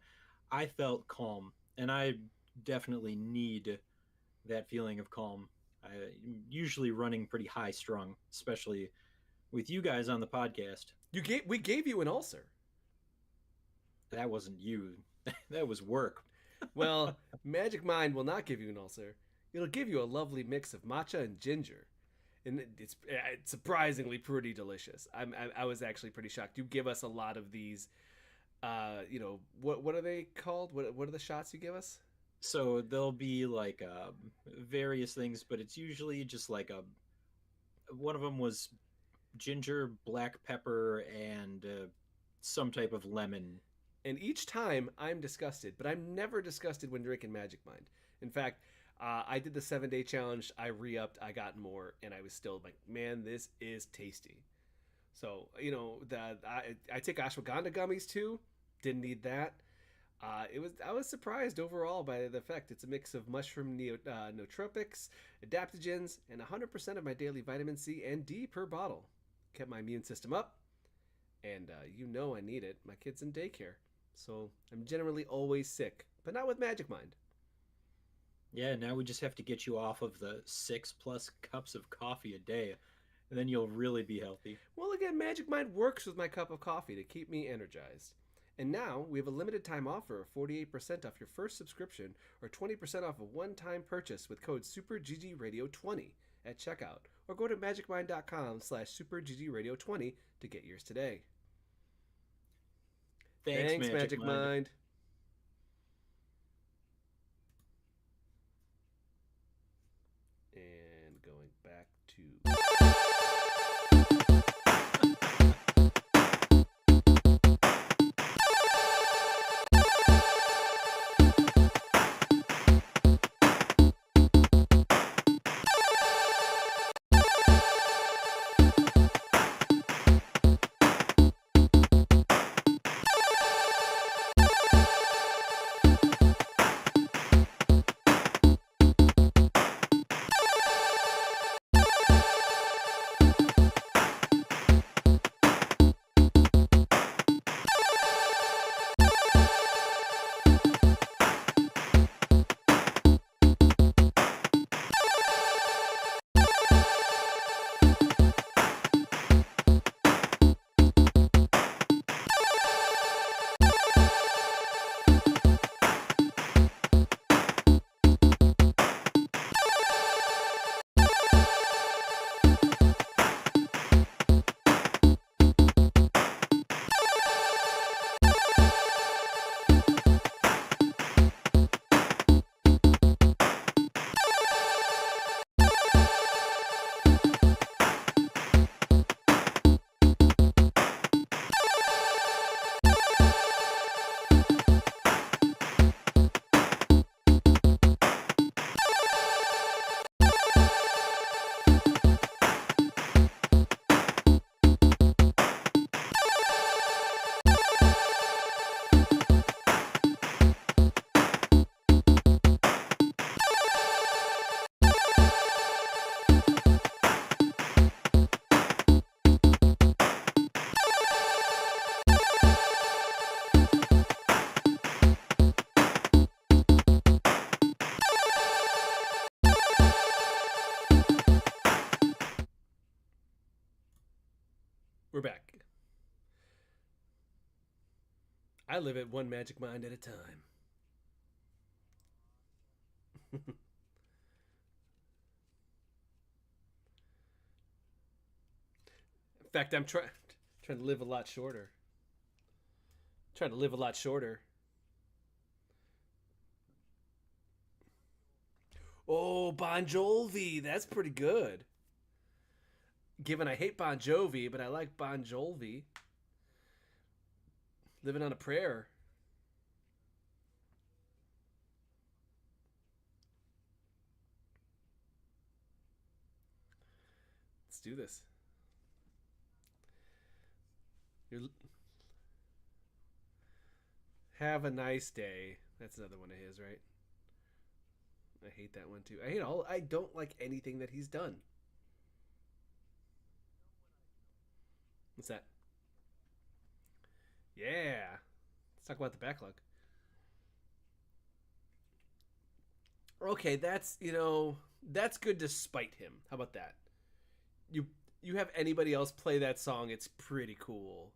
I felt calm, and I definitely need that feeling of calm. I'm usually running pretty high strung, especially with you guys on the podcast. We gave you an ulcer. That wasn't you. That was work. Well, Magic Mind will not give you an ulcer. It'll give you a lovely mix of matcha and ginger. And it's surprisingly pretty delicious. I was actually pretty shocked. You give us a lot of these, what are they called? What are the shots you give us? So there'll be like various things, but it's usually just like one of them was ginger, black pepper, and some type of lemon. And each time I'm disgusted, but I'm never disgusted when drinking Magic Mind. In fact, I did the 7-day challenge. I re-upped. I got more, and I was still like, man, this is tasty. So I take ashwagandha gummies too. Didn't need that. I was surprised overall by the effect. It's a mix of mushroom nootropics, adaptogens, and 100% of my daily vitamin C and D per bottle. Kept my immune system up, and I need it. My kid's in daycare, so I'm generally always sick, but not with Magic Mind. Yeah, now we just have to get you off of the 6+ cups of coffee a day, and then you'll really be healthy. Well, again, Magic Mind works with my cup of coffee to keep me energized. And now we have a limited time offer of 48% off your first subscription or 20% off a one-time purchase with code SuperGGRadio20 at checkout, or go to magicmind.com/SuperGGRadio20 to get yours today. Thanks Magic Mind. And going back to... We're back. I live at one magic mind at a time. In fact, I'm trying to live a lot shorter. Trying to live a lot shorter. Oh, Bon Jovi. That's pretty good. Given I hate Bon Jovi, but I like Bon Jovi. Living on a prayer. Let's do this. You're... Have a nice day. That's another one of his, right? I hate that one too. I don't like anything that he's done. What's that? Yeah. Let's talk about the backlog. Okay, that's good despite him. How about that? You you have anybody else play that song, it's pretty cool.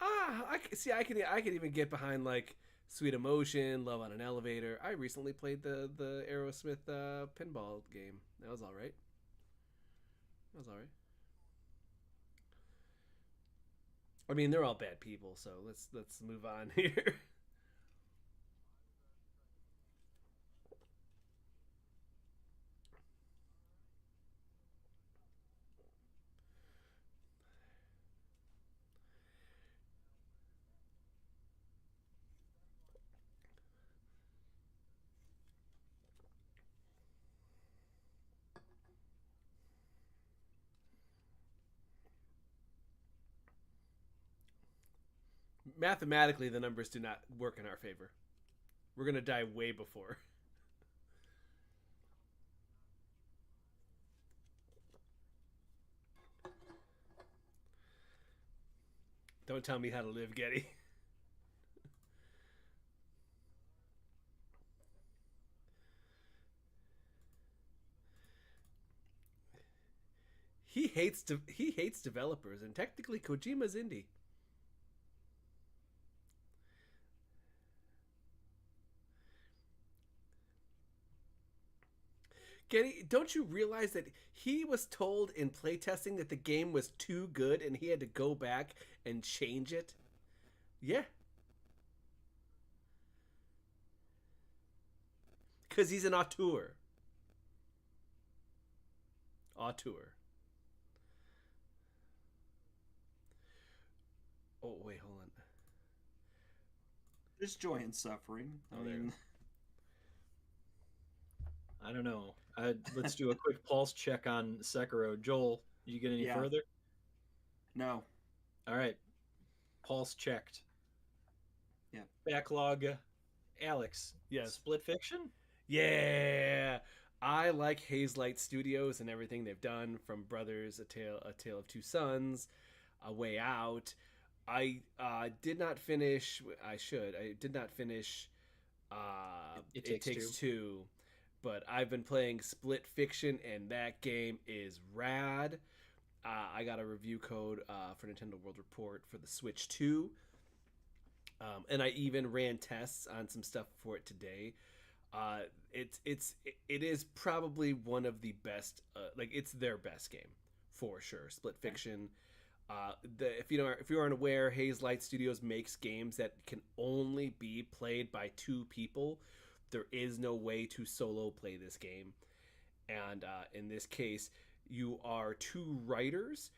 I can even get behind like Sweet Emotion, Love on an Elevator. I recently played the Aerosmith pinball game. That was all right. That was all right. I mean, they're all bad people, so let's move on here. Mathematically, the numbers do not work in our favor. We're gonna die way before. Don't tell me how to live, Getty. He hates developers, and technically Kojima's indie. Getty, don't you realize that he was told in playtesting that the game was too good and he had to go back and change it? Yeah, because he's an auteur. Auteur. Oh, wait, hold on. There's joy in suffering. Oh, there. I don't know. Let's do a quick pulse check on Sekiro. Joel, you get any Yeah. further? No. All right. Pulse checked. Yeah. Backlog. Alex. Yes. Split Fiction? Yeah. I like Hazelight Studios and everything they've done, from Brothers, A Tale of Two Sons, A Way Out. I did not finish. I should. I did not finish. It It Takes Takes Two, but I've been playing Split Fiction, and that game is rad. I got a review code for Nintendo World Report for the Switch 2, and I even ran tests on some stuff for it today. It is probably one of the best. Like, it's their best game for sure. Split Fiction. If you aren't aware, Hazelight Studios makes games that can only be played by two people. There is no way to solo play this game, and in this case, you are two writers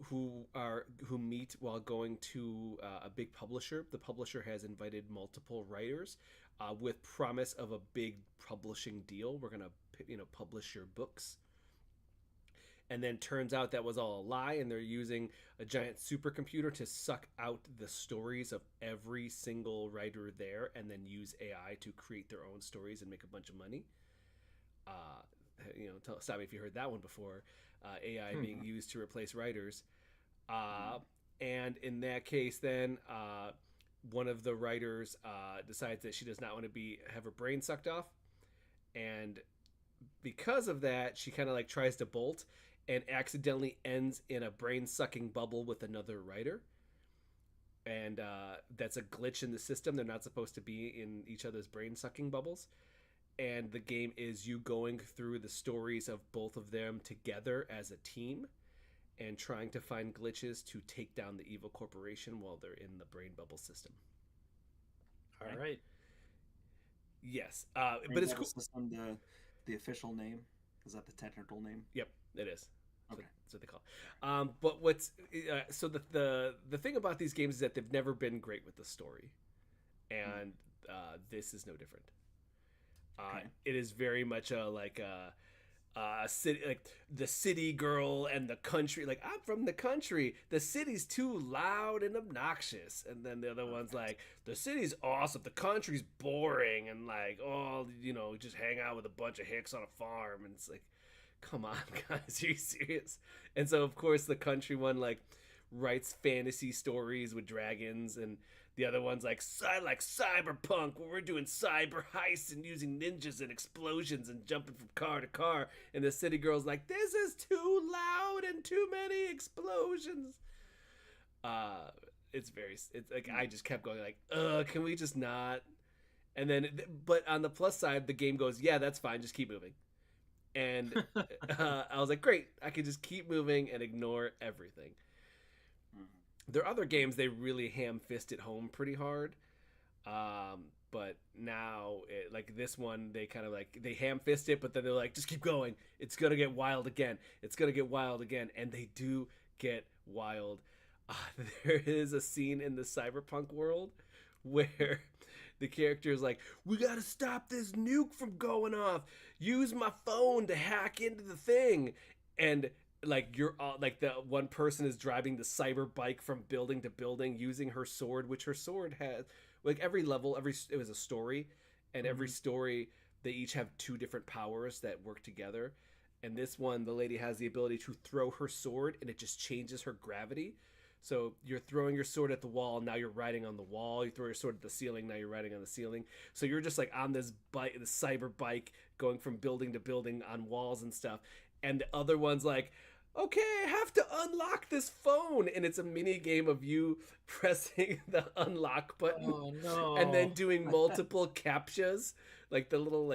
who meet while going to a big publisher. The publisher has invited multiple writers with promise of a big publishing deal. We're gonna publish your books. And then turns out that was all a lie, and they're using a giant supercomputer to suck out the stories of every single writer there, and then use AI to create their own stories and make a bunch of money. Stop me if you heard that one before. AI being used to replace writers. And in that case, then one of the writers decides that she does not want to have her brain sucked off, and because of that, she kind of like tries to bolt and accidentally ends in a brain sucking bubble with another writer. And that's a glitch in the system. They're not supposed to be in each other's brain sucking bubbles. And the game is you going through the stories of both of them together as a team and trying to find glitches to take down the evil corporation while they're in the brain bubble system. All right. Yes, Brain but it's Bubble cool. System, the official name? Is that the technical name? Yep, it is. Okay. That's what they call it. But what's so the thing about these games is that they've never been great with the story, and this is no different. Okay. It is very much a city, like the city girl and the country. Like, I'm from the country. The city's too loud and obnoxious. And then the other one's like, the city's awesome. The country's boring and like, oh, just hang out with a bunch of hicks on a farm. And it's like, come on, guys, are you serious? And so, of course, the country one like writes fantasy stories with dragons, and the other one's like cyberpunk, where we're doing cyber heists and using ninjas and explosions and jumping from car to car. And the city girl's like, this is too loud and too many explosions. It's like I just kept going like, can we just not? And then, but on the plus side, the game goes, yeah, that's fine, just keep moving. And I was like, great, I can just keep moving and ignore everything. There are other games they really ham-fist it home pretty hard, but now like this one, they kind of like they ham-fist it, but then they're like, just keep going, it's gonna get wild again, and they do get wild. There is a scene in the cyberpunk world where the character is like, we gotta stop this nuke from going off, use my phone to hack into the thing. And like you're like the one person is driving the cyber bike from building to building using her sword, which her sword has like every level, it was a story, and every story they each have two different powers that work together. And this one, the lady has the ability to throw her sword and it just changes her gravity. So you're throwing your sword at the wall, now you're riding on the wall. You throw your sword at the ceiling, now you're riding on the ceiling. So you're just like on this bike, the cyber bike, going from building to building on walls and stuff. And the other one's like, okay, I have to unlock this phone. And it's a mini game of you pressing the unlock button. Oh no! And then doing multiple captchas, like the little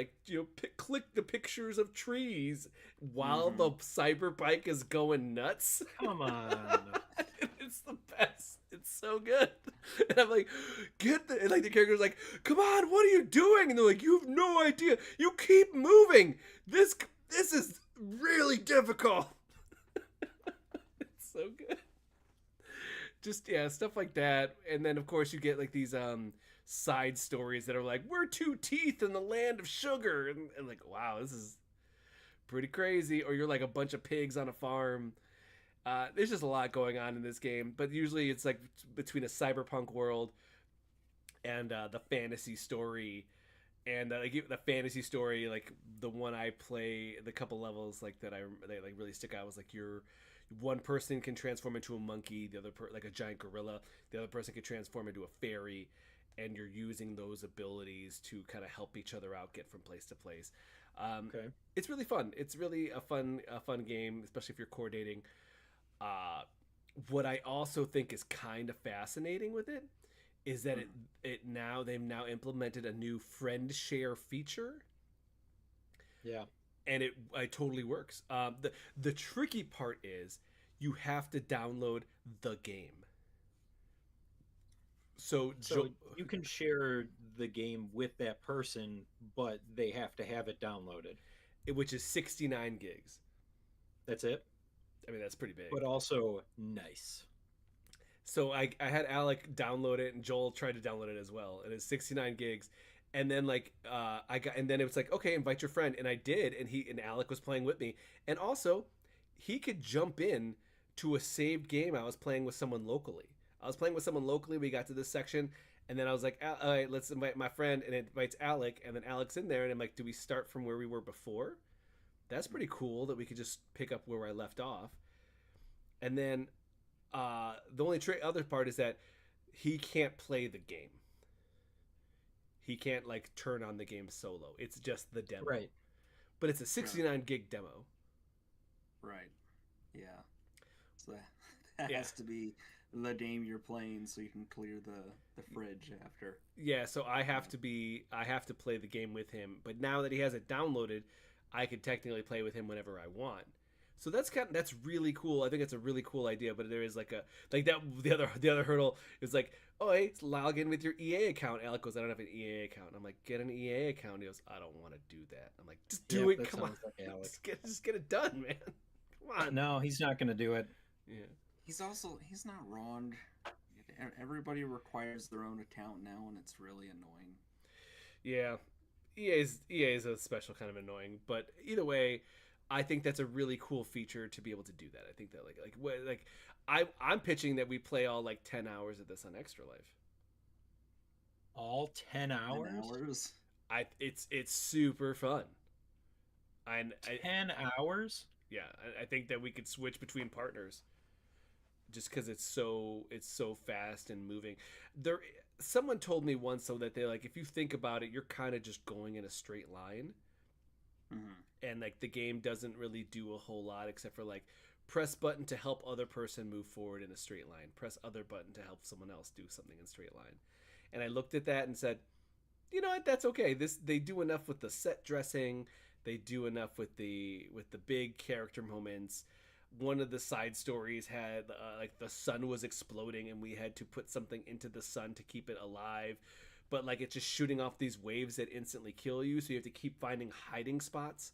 click the pictures of trees while the cyber bike is going nuts. Come on. It's the best. It's so good. And I'm like, and like the character's like, come on, what are you doing? And they're like, you have no idea. You keep moving. This is really difficult. It's so good. Just stuff like that. And then of course you get like these side stories that are like, we're two teeth in the land of sugar, and like, wow, this is pretty crazy. Or you're like a bunch of pigs on a farm. There's just a lot going on in this game, but usually it's like between a cyberpunk world and the fantasy story. And the fantasy story, like the one I play, the couple levels like that like really stick out was like one person can transform into a monkey, the other like a giant gorilla, the other person can transform into a fairy, and you're using those abilities to kind of help each other out, get from place to place. Okay. It's really fun. It's really a fun game, especially if you're coordinating. What I also think is kind of fascinating with it is that they've now implemented a new friend share feature. Yeah. And it totally works. The tricky part is you have to download the game. So you can share the game with that person, but they have to have it downloaded. Which is 69 gigs. That's it? I mean, that's pretty big. But also nice. So I had Alec download it, and Joel tried to download it as well. And it's 69 gigs. And then and then it was like, okay, invite your friend, and I did, and Alec was playing with me, and also he could jump in to a saved game I was playing with someone locally. We got to this section, and then I was like, all right, let's invite my friend, and it invites Alec, and then Alec's in there, and I'm like, do we start from where we were before? That's pretty cool that we could just pick up where I left off. And then the only other part is that he can't play the game. He can't like turn on the game solo. It's just the demo. Right. but it's a 69 gig demo. Right. Yeah. So that Yeah. has to be the game you're playing, so you can clear the fridge after. Yeah, so I have to play the game with him, but now that he has it downloaded, I could technically play with him whenever I want. So that's really cool. I think it's a really cool idea, but there is like that the other hurdle is like, oh, hey, log in with your EA account. Alec goes, I don't have an EA account. I'm like, get an EA account. He goes, I don't want to do that. I'm like, just do it. That Come on, sounds like Alec. just get it done, man. Come on. No, he's not going to do it. Yeah. He's not wrong. Everybody requires their own account now, and it's really annoying. Yeah, EA is a special kind of annoying, but either way, I think that's a really cool feature to be able to do that. I think that I'm pitching that we play all like 10 hours of this on Extra Life. All 10 hours? 10 hours? It's super fun. 10 hours? Yeah, I think that we could switch between partners. Just because it's so fast and moving. Someone told me once though that they like, if you think about it, you're kind of just going in a straight line, and like the game doesn't really do a whole lot except for like press button to help other person move forward in a straight line, press other button to help someone else do something in straight line. And I looked at that and said, you know what, that's okay. They do enough with the set dressing, they do enough with the big character moments. One of the side stories had like the sun was exploding and we had to put something into the sun to keep it alive, but like it's just shooting off these waves that instantly kill you, so you have to keep finding hiding spots.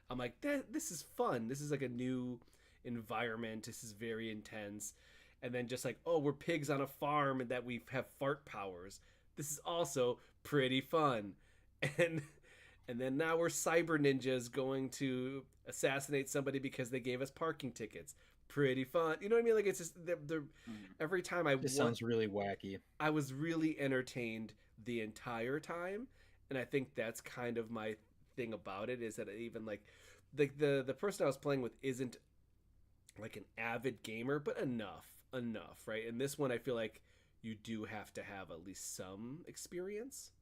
I'm like, this is fun. This is like a new environment. This is very intense. And then just like, oh, we're pigs on a farm and that we have fart powers. This is also pretty fun. And then now we're cyber ninjas going to assassinate somebody because they gave us parking tickets. Pretty fun. You know what I mean? Like, it's just they're every time sounds really wacky. I was really entertained the entire time, and I think that's kind of my thing about it, is that even like the person I was playing with isn't like an avid gamer, but enough, right? And this one I feel like you do have to have at least some experience.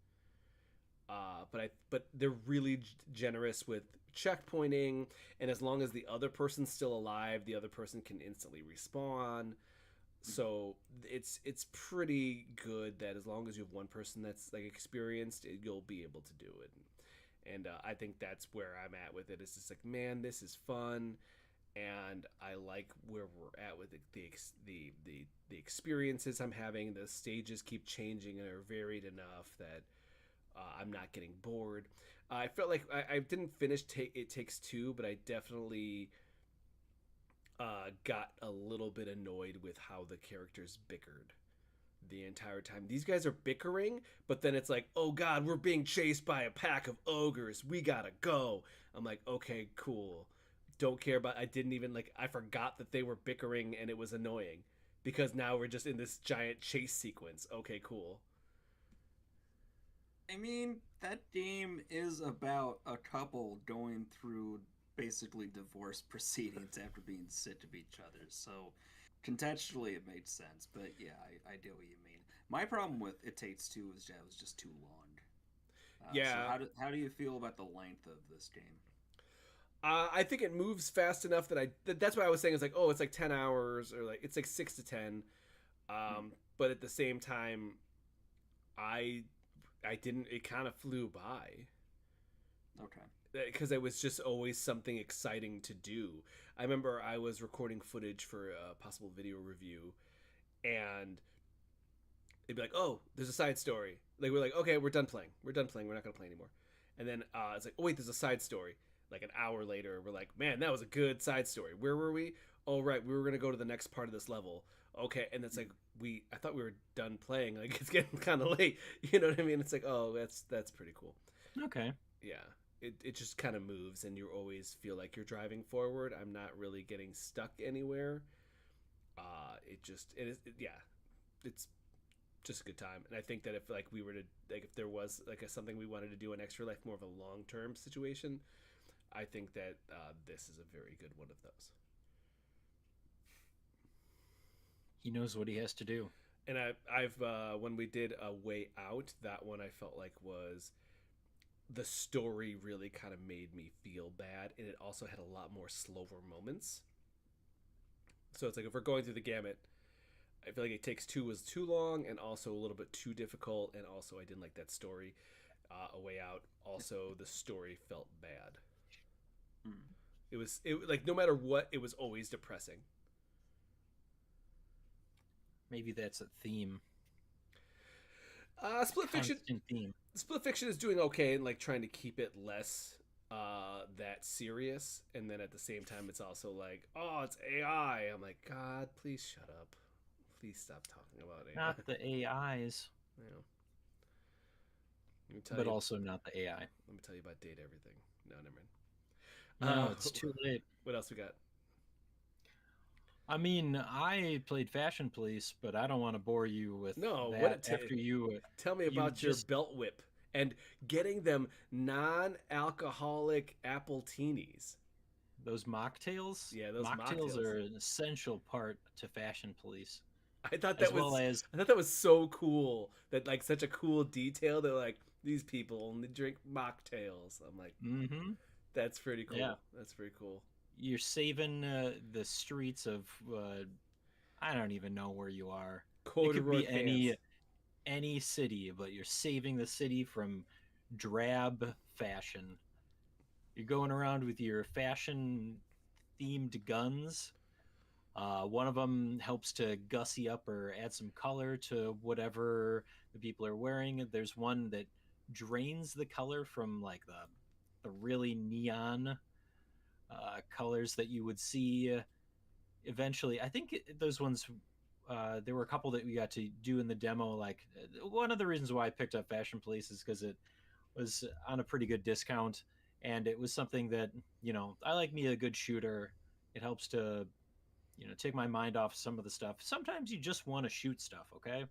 But they're really generous with checkpointing, and as long as the other person's still alive, the other person can instantly respawn. So it's pretty good that as long as you have one person that's like experienced, you'll be able to do it. And I think that's where I'm at with it. It's just like, man, this is fun, and I like where we're at with the experiences I'm having. The stages keep changing and are varied enough that I'm not getting bored. I felt like I didn't finish It Takes Two, but I definitely got a little bit annoyed with how the characters bickered the entire time. These guys are bickering, but then it's like, oh god, we're being chased by a pack of ogres. We gotta go. I'm like, okay, cool. Don't care about. I didn't even like. I forgot that they were bickering, and it was annoying because now we're just in this giant chase sequence. Okay, cool. I mean, that game is about a couple going through basically divorce proceedings after being sick of each other. So, contextually, it made sense. But yeah, I get what you mean. My problem with It Takes Two was that it was just too long. Yeah. So how do you feel about the length of this game? I think it moves fast enough that that's what I was saying. Is like, oh, it's like 10 hours, or like it's like 6 to 10. But at the same time, I didn't. It kind of flew by. Okay. Because it was just always something exciting to do. I remember I was recording footage for a possible video review, and it'd be like, oh, there's a side story. Like, we're like, okay, we're done playing. We're not going to play anymore. And then it's like, oh, wait, there's a side story. Like an hour later, we're like, man, that was a good side story. Where were we? Oh, right, we were going to go to the next part of this level. Okay, and it's like, I thought we were done playing. Like, it's getting kind of late. You know what I mean? It's like, oh, that's pretty cool. Okay. Yeah. It just kind of moves, and you always feel like you're driving forward. I'm not really getting stuck anywhere. It's just a good time. And I think that if like we were to like if there was like something we wanted to do in Extra Life, more of a long term situation, I think that this is a very good one of those. He knows what he has to do. And I've when we did A Way Out, that one I felt like was the story really kind of made me feel bad, and it also had a lot more slower moments. So it's like if we're going through the gamut, I feel like It Takes Two was too long and also a little bit too difficult, and also I didn't like that story. A Way Out, also the story felt bad. Hmm. It like no matter what, it was always depressing. Maybe that's a theme, Split Fiction constant theme. Split Fiction is doing okay and like trying to keep it less that serious, and then at the same time it's also like, oh, it's AI. I'm like, God, please shut up. Please stop talking about AI. Not the AIs, You know, let me tell but you. also not the AI. Let me tell you about Date Everything. No, never No, mind. it's too late. What else we got? I mean, I played Fashion Police, but I don't want to bore you with No, that after you tell me you about your just belt whip and getting them non-alcoholic apple teenies. those mocktails. Yeah, those Mocktails mocktails. are an essential part to Fashion Police, I thought as that well was as I thought that was so cool. That like such a cool detail. They're like, these people only drink mocktails. I'm like, mm-hmm, that's pretty yeah, cool. That's pretty cool. you're saving the streets of I don't even know where you are. It could Corduroy be pants. any city, but you're saving the city from drab fashion. You're going around with your fashion themed guns. One of them helps to gussy up or add some color to whatever the people are wearing. There's one that drains the color from like the really neon colors that you would see eventually. I think those ones. There were a couple that we got to do in the demo. Like one of the reasons why I picked up Fashion Police is because it was on a pretty good discount, and it was something that I like me a good shooter. It helps to take my mind off some of the stuff. Sometimes you just want to shoot stuff, okay?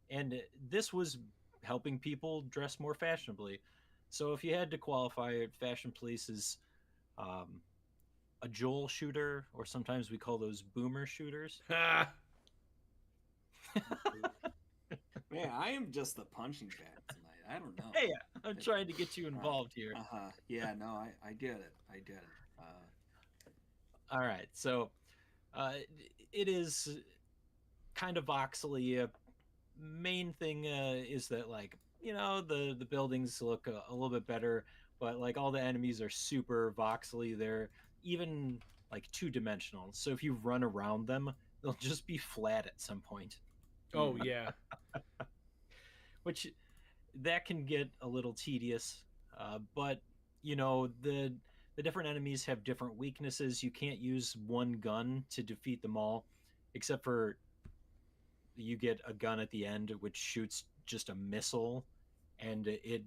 And this was helping people dress more fashionably. So if you had to qualify it, Fashion Police is um, a Joel shooter, or sometimes we call those boomer shooters. Ha! Man, I am just the punching bag tonight. I don't know. Hey, I'm trying to get you involved here. Uh-huh. Yeah, no, I get it. I get it. All right, so uh, it is kind of voxely. Main thing is that like the buildings look a little bit better, but like all the enemies are super voxely. They're even like two dimensional. So if you run around them, they'll just be flat at some point, Oh yeah. which that can get a little tedious. But the different enemies have different weaknesses. You can't use one gun to defeat them all, except for you get a gun at the end which shoots just a missile, and it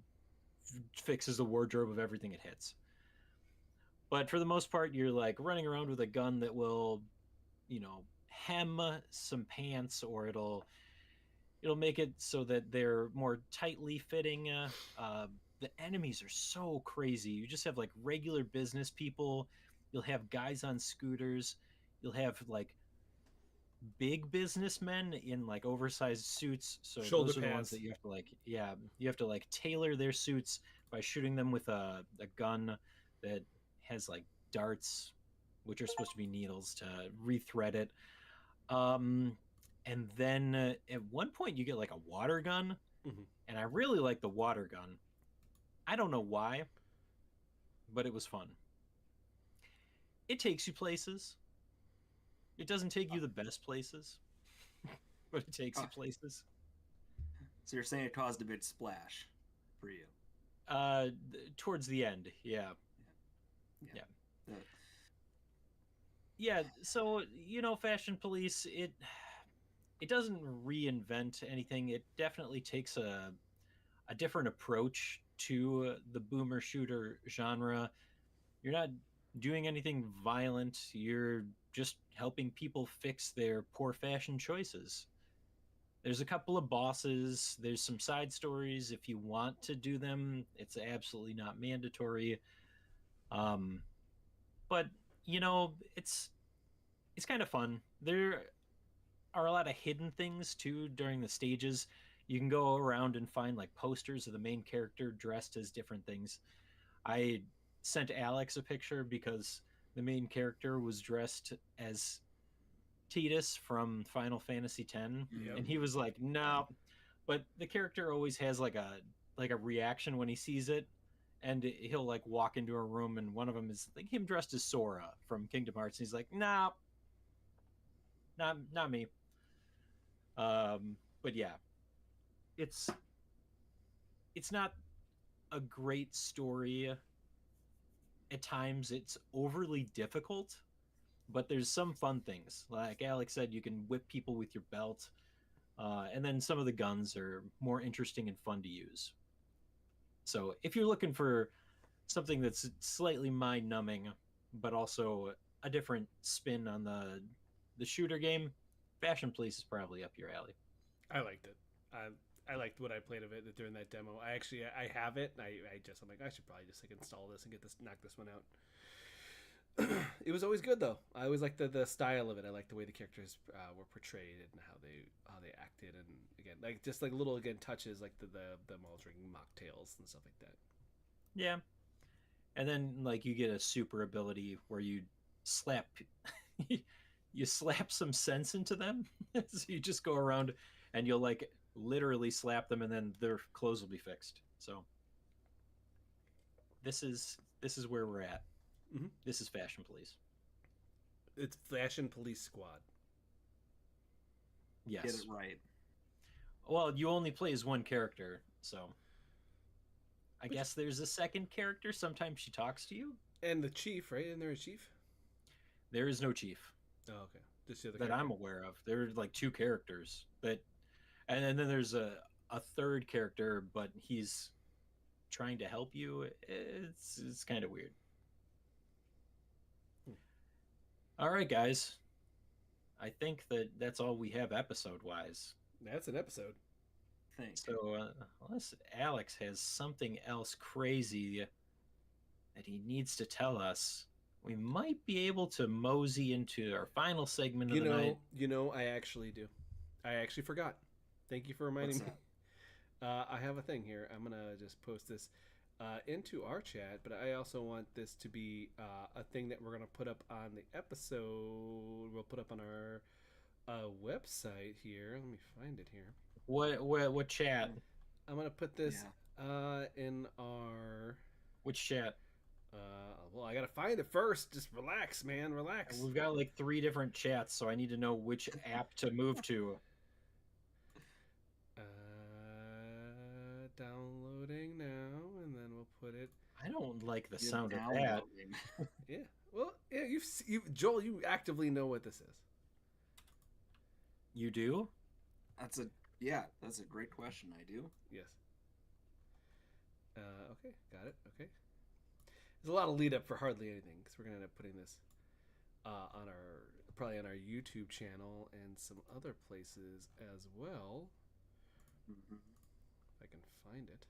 fixes the wardrobe of everything it hits. But for the most part, you're like running around with a gun that will, hem some pants, or it'll make it so that they're more tightly fitting. The enemies are so crazy. You just have like regular business people. You'll have guys on scooters. You'll have like big businessmen in like oversized suits. So Shoulder those are the ones pads. that you have to like, yeah, you have to like tailor their suits by shooting them with a gun that has like darts, which are supposed to be needles to rethread it. Um, and then at one point you get like a water gun, Mhm. and I really like the water gun. I don't know why, but it was fun. It takes you places. It doesn't take you the best places, but it takes you Oh, places. so you're saying it caused a big splash for you? Towards the end, yeah, Yeah. yeah, Yeah. yeah. So Fashion Police, it doesn't reinvent anything. It definitely takes a different approach to the boomer shooter genre. You're not doing anything violent. You're just helping people fix their poor fashion choices. There's a couple of bosses. There's some side stories if you want to do them. It's absolutely not mandatory. Um, but it's kind of fun. There are a lot of hidden things too during the stages. You can go around and find like posters of the main character dressed as different things. I sent Alex a picture because the main character was dressed as Tidus from Final Fantasy X, Yep. and he was like, "No," but the character always has like a reaction when he sees it, and he'll like walk into a room, and one of them is like him dressed as Sora from Kingdom Hearts, and he's like, "Nah, not me." But yeah, it's it's not a great story. At times, it's overly difficult, but there's some fun things. Like Alex said, you can whip people with your belt, and then some of the guns are more interesting and fun to use. So if you're looking for something that's slightly mind numbing, but also a different spin on the shooter game, Fashion Police is probably up your alley. I liked it. I liked what I played of it during that demo. I have it. And I'm like, I should probably just like install this and knock this one out. It was always good though. I always liked the style of it. I liked the way the characters were portrayed and how they acted, and again, like just like little touches like them all drinking mocktails and stuff like that. Yeah, and then like you get a super ability where you slap you slap some sense into them. So you just go around and you'll like literally slap them, and then their clothes will be fixed. So this is where we're at. Mm-hmm. This is Fashion Police. It's Fashion Police Squad. Yes. Get it right. Well, you only play as one character, so I guess there's a second character. Sometimes she talks to you. And the chief, right? Isn't there a chief? There is no chief. Oh, okay. Just the other that character. I'm aware of. There's like two characters, and then there's a third character, but he's trying to help you. It's kind of weird. All right, guys. I think that's all we have episode wise. That's an episode. Thanks. So unless Alex has something else crazy that he needs to tell us, we might be able to mosey into our final segment of the night. I actually do. I actually forgot. Thank you for reminding me. I have a thing here. I'm gonna just post this into our chat, but I also want this to be a thing that we're gonna put up on the episode. We'll put up on our website here. Let me find it here. What chat? I'm gonna put this in our. Which chat? Well, I gotta find it first. Just relax, man. Relax. We've got like 3 different chats, so I need to know which app to move to. Downloading now, and then we'll put it. I don't like the sound of that. Yeah. Well, yeah. Joel. You actively know what this is. You do? That's a great question. I do. Yes. Okay. Got it. Okay. There's a lot of lead up for hardly anything because we're gonna end up putting this probably on our YouTube channel and some other places as well. Mm-hmm. If I can find it.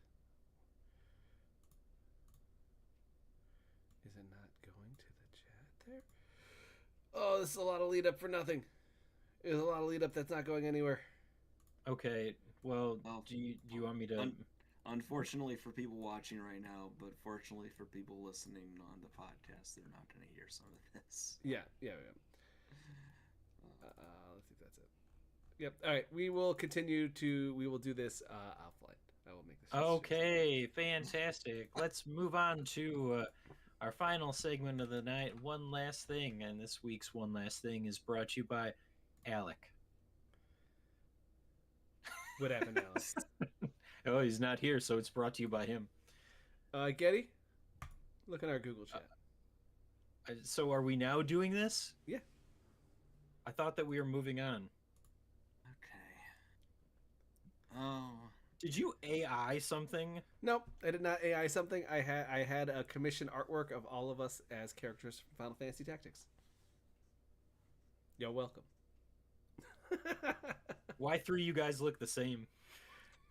Is it not going to the chat there? Oh, this is a lot of lead up for nothing. There's a lot of lead up that's not going anywhere. Okay. Well, do you want me to? Unfortunately for people watching right now, but fortunately for people listening on the podcast, they're not going to hear some of this. Yeah. Let's see if that's it. Yep. All right. We will do this offline. I will make this. Okay, fantastic. Let's move on to our final segment of the night. One last thing, and this week's one last thing is brought to you by Alec. What happened, Alex? Oh, he's not here, so it's brought to you by him. Getty, look in our Google chat. So are we now doing this? Yeah. I thought that we were moving on. Okay. Oh. Did you AI something? Nope, I did not AI something. I had a commission artwork of all of us as characters from Final Fantasy Tactics. You're welcome. Why 3 you guys look the same?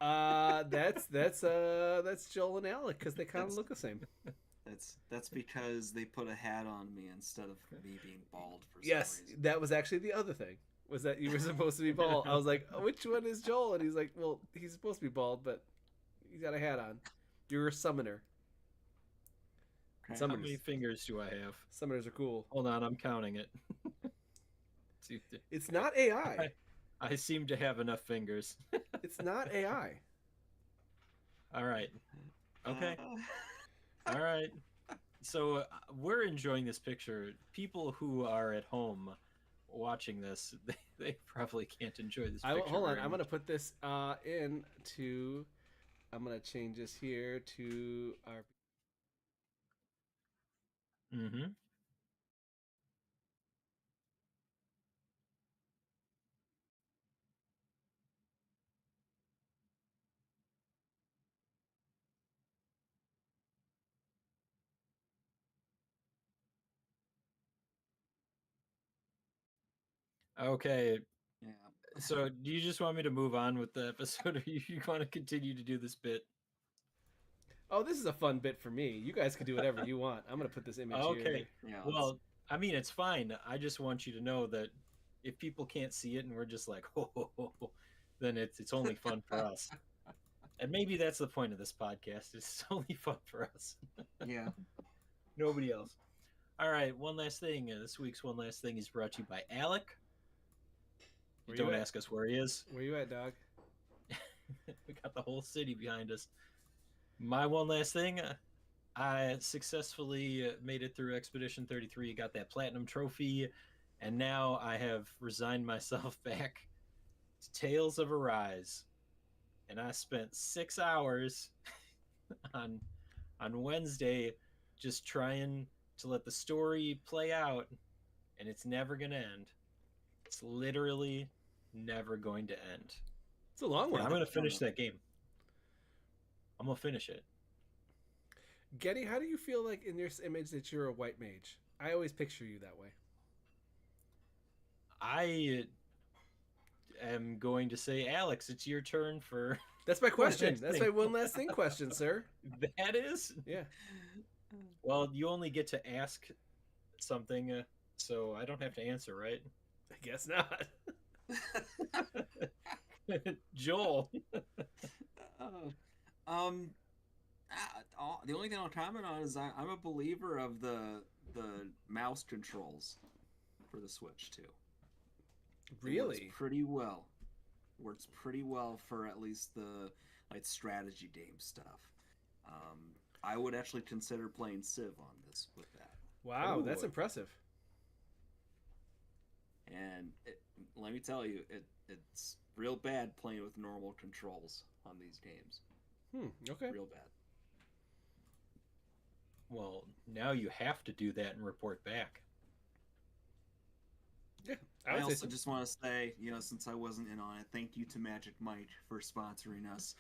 That's Joel and Alec because they kind of look the same. That's because they put a hat on me instead of me being bald for some Yes, reason. that was actually the other thing. was that you were supposed to be bald. I was like, which one is Joel? And he's like, well, he's supposed to be bald, but he's got a hat on. You're a summoner. Okay. How Summoners. many fingers do I have? Summoners are cool. Hold on, I'm counting it. It's not AI. I seem to have enough fingers. It's not AI. All right. Okay. All right. So we're enjoying this picture. People who are at home watching this, they probably can't enjoy this picture. Hold on. very I'm going to much. put this in to... I'm going to change this here to our... Mm-hmm. Okay. Yeah. So do you just want me to move on with the episode, or you want to continue to do this bit? Oh, this is a fun bit for me. You guys can do whatever you want. I'm going to put this image Okay. here. Yeah. Well, I mean, it's fine. I just want you to know that if people can't see it and we're just like, then it's only fun for us. And maybe that's the point of this podcast. It's only fun for us. Yeah. Nobody else. All right, one last thing. This week's one last thing is brought to you by Alec. Where you Don't at? ask us where he is. Where you at, dog? We got the whole city behind us. My one last thing, I successfully made it through Expedition 33, got that platinum trophy, and now I have resigned myself back to Tales of Arise. And I spent 6 hours on Wednesday just trying to let the story play out, and it's never going to end. It's literally never going to end. It's a long But one. I'm going to finish that game. I'm going to finish it. Getty, how do you feel like in this image that you're a white mage? I always picture you that way. I am going to say, Alex, it's your turn for... That's my question. last That's thing. my one last thing question, sir. That is? Yeah. Well, you only get to ask something, so I don't have to answer, right? I guess not. Joel. The only thing I'll comment on is I'm a believer of the mouse controls for the Switch too. It Really? works pretty well. Works pretty well for at least the like strategy game stuff. I would actually consider playing Civ on this with that. Wow, Ooh. that's impressive. And let me tell you, it's real bad playing with normal controls on these games. Okay. Real bad. Well, now you have to do that and report back. Yeah. I would say also so. just want to say, since I wasn't in on it, thank you to Magic Mike for sponsoring us.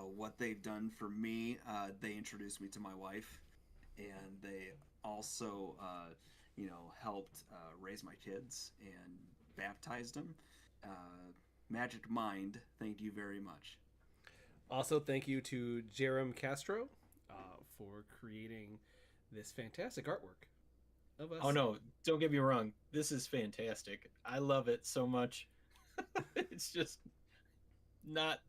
What they've done for me, they introduced me to my wife, and they also, helped raise my kids and baptized them. Magic Mind, thank you very much. Also, thank you to Jerem Castro for creating this fantastic artwork of us. Oh no, don't get me wrong. This is fantastic. I love it so much. It's just not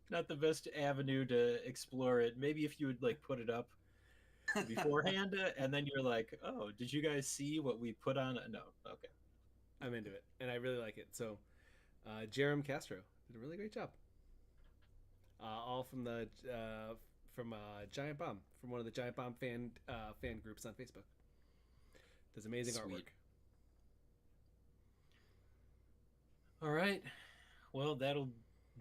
the best avenue to explore it. Maybe if you would like put it up beforehand and then you're like, "Oh, did you guys see what we put on?" No. Okay. I'm into it, and I really like it. So, Jerem Castro did a really great job. All from the Giant Bomb, from one of the Giant Bomb fan groups on Facebook. Does amazing Sweet. artwork. All right. Well, that'll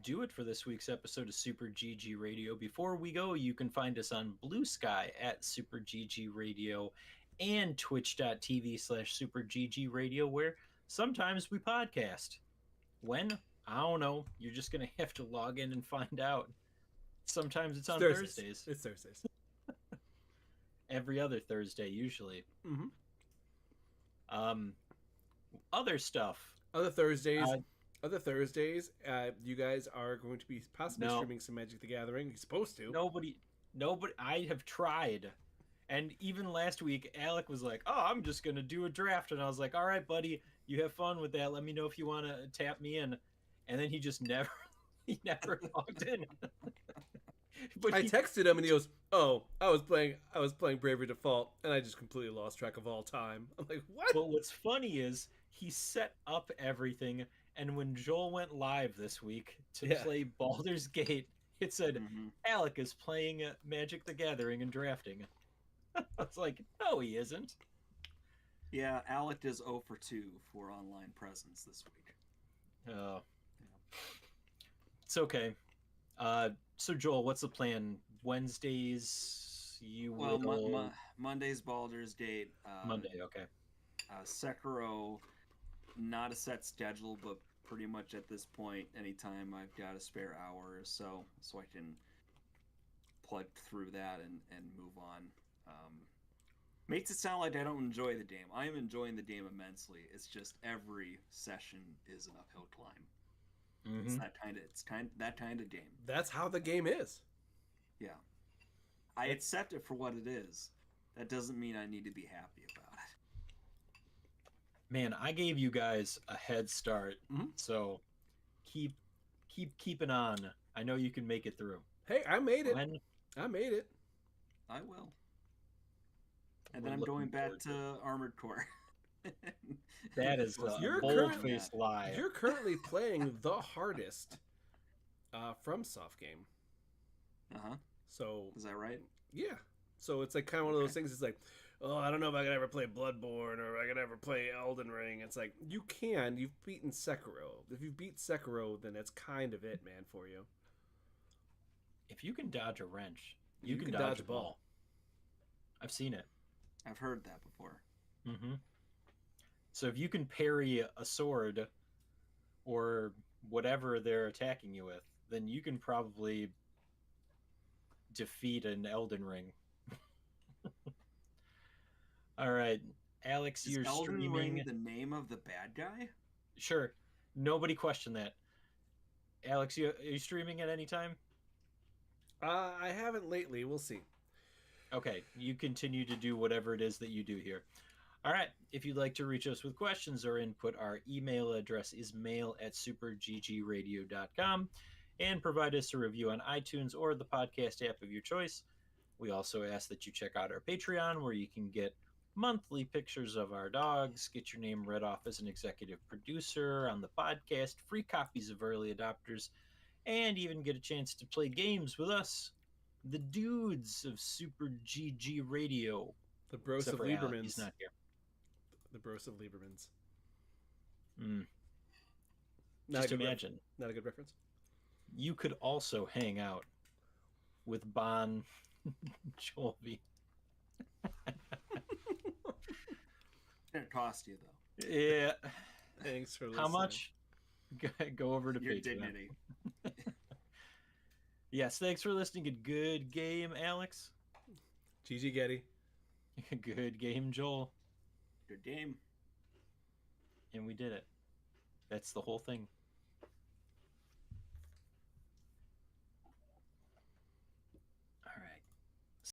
do it for this week's episode of Super GG Radio. Before we go, you can find us on Blue Sky at Super GG Radio and twitch.tv/Super GG Radio, where sometimes we podcast. When? I don't know. You're just going to have to log in and find out. Sometimes it's on Thursdays. It's Thursdays. Every other Thursday, usually. Mm-hmm. Other stuff. Other Thursdays, you guys are going to be possibly streaming some Magic the Gathering. You're supposed to. Nobody. I have tried. And even last week, Alec was like, "Oh, I'm just going to do a draft." And I was like, "All right, buddy, You have fun with that. Let me know if you want to tap me in. And then he just never, he never logged in. But I he, texted him and he goes, "Oh, I was playing Bravery Default and I just completely lost track of all time." I'm like, "What?" but what's funny is he set up everything. And when Joel went live this week to Yeah. play Baldur's Gate, it said, Hmm. Alec is playing Magic the Gathering and drafting. I was like, no, he isn't. Yeah, Alec is 0 for 2 for online presence this week. Oh, it's okay. So Joel, what's the plan? Wednesdays, you Well, will Monday's Baldur's Gate. Monday. Okay. Sekiro, not a set schedule, but pretty much at this point, anytime I've got a spare hour or so I can plug through that and move on. Makes it sound like I don't enjoy the game. I am enjoying the game immensely. It's just every session is an uphill climb. Mm-hmm. It's that kind of game. That's how the game is. Yeah, I accept it for what it is. That doesn't mean I need to be happy about it. Man, I gave you guys a head start, Mhm. so keeping on. I know you can make it through. Hey, I made it. When I made it. I will. And we're then I'm looking going back forward to Armored Core. that is a You're bold-faced lie. You're currently playing the hardest from soft game. Uh-huh. So Is that right? yeah. So it's like kind of one of those things. It's like, oh, I don't know if I can ever play Bloodborne or if I can ever play Elden Ring. It's like you can. You've beaten Sekiro. If you beat Sekiro, then that's kind of it, man, for you. If you can dodge a wrench, you, You can can dodge dodge a a ball. ball. I've seen it. I've heard that before. Mm-hmm. So if you can parry a sword or whatever they're attacking you with, then you can probably defeat an Elden Ring. All right, Alex, Is you're Elden streaming. Ring the name of the bad guy? Sure, nobody question that. Alex, are you streaming at any time? I haven't lately. We'll see. Okay, you continue to do whatever it is that you do here. All right, if you'd like to reach us with questions or input, our email address is mail@superggradio.com and provide us a review on iTunes or the podcast app of your choice. We also ask that you check out our Patreon where you can get monthly pictures of our dogs, get your name read off as an executive producer on the podcast, free copies of Early Adopters, and even get a chance to play games with us, the dudes of Super GG Radio. The Bros Except of for Alec, he's Liebermans. not here. The Bros of Liebermans. Not Just a good imagine. Not a good reference. You could also hang out with Bon Jovi. It cost you though. Yeah. Thanks for listening. How much? Go over to Your Patreon. dignity. Yes, thanks for listening. A good game, Alex. GG Getty. Good game, Joel. Good game. And we did it. That's the whole thing.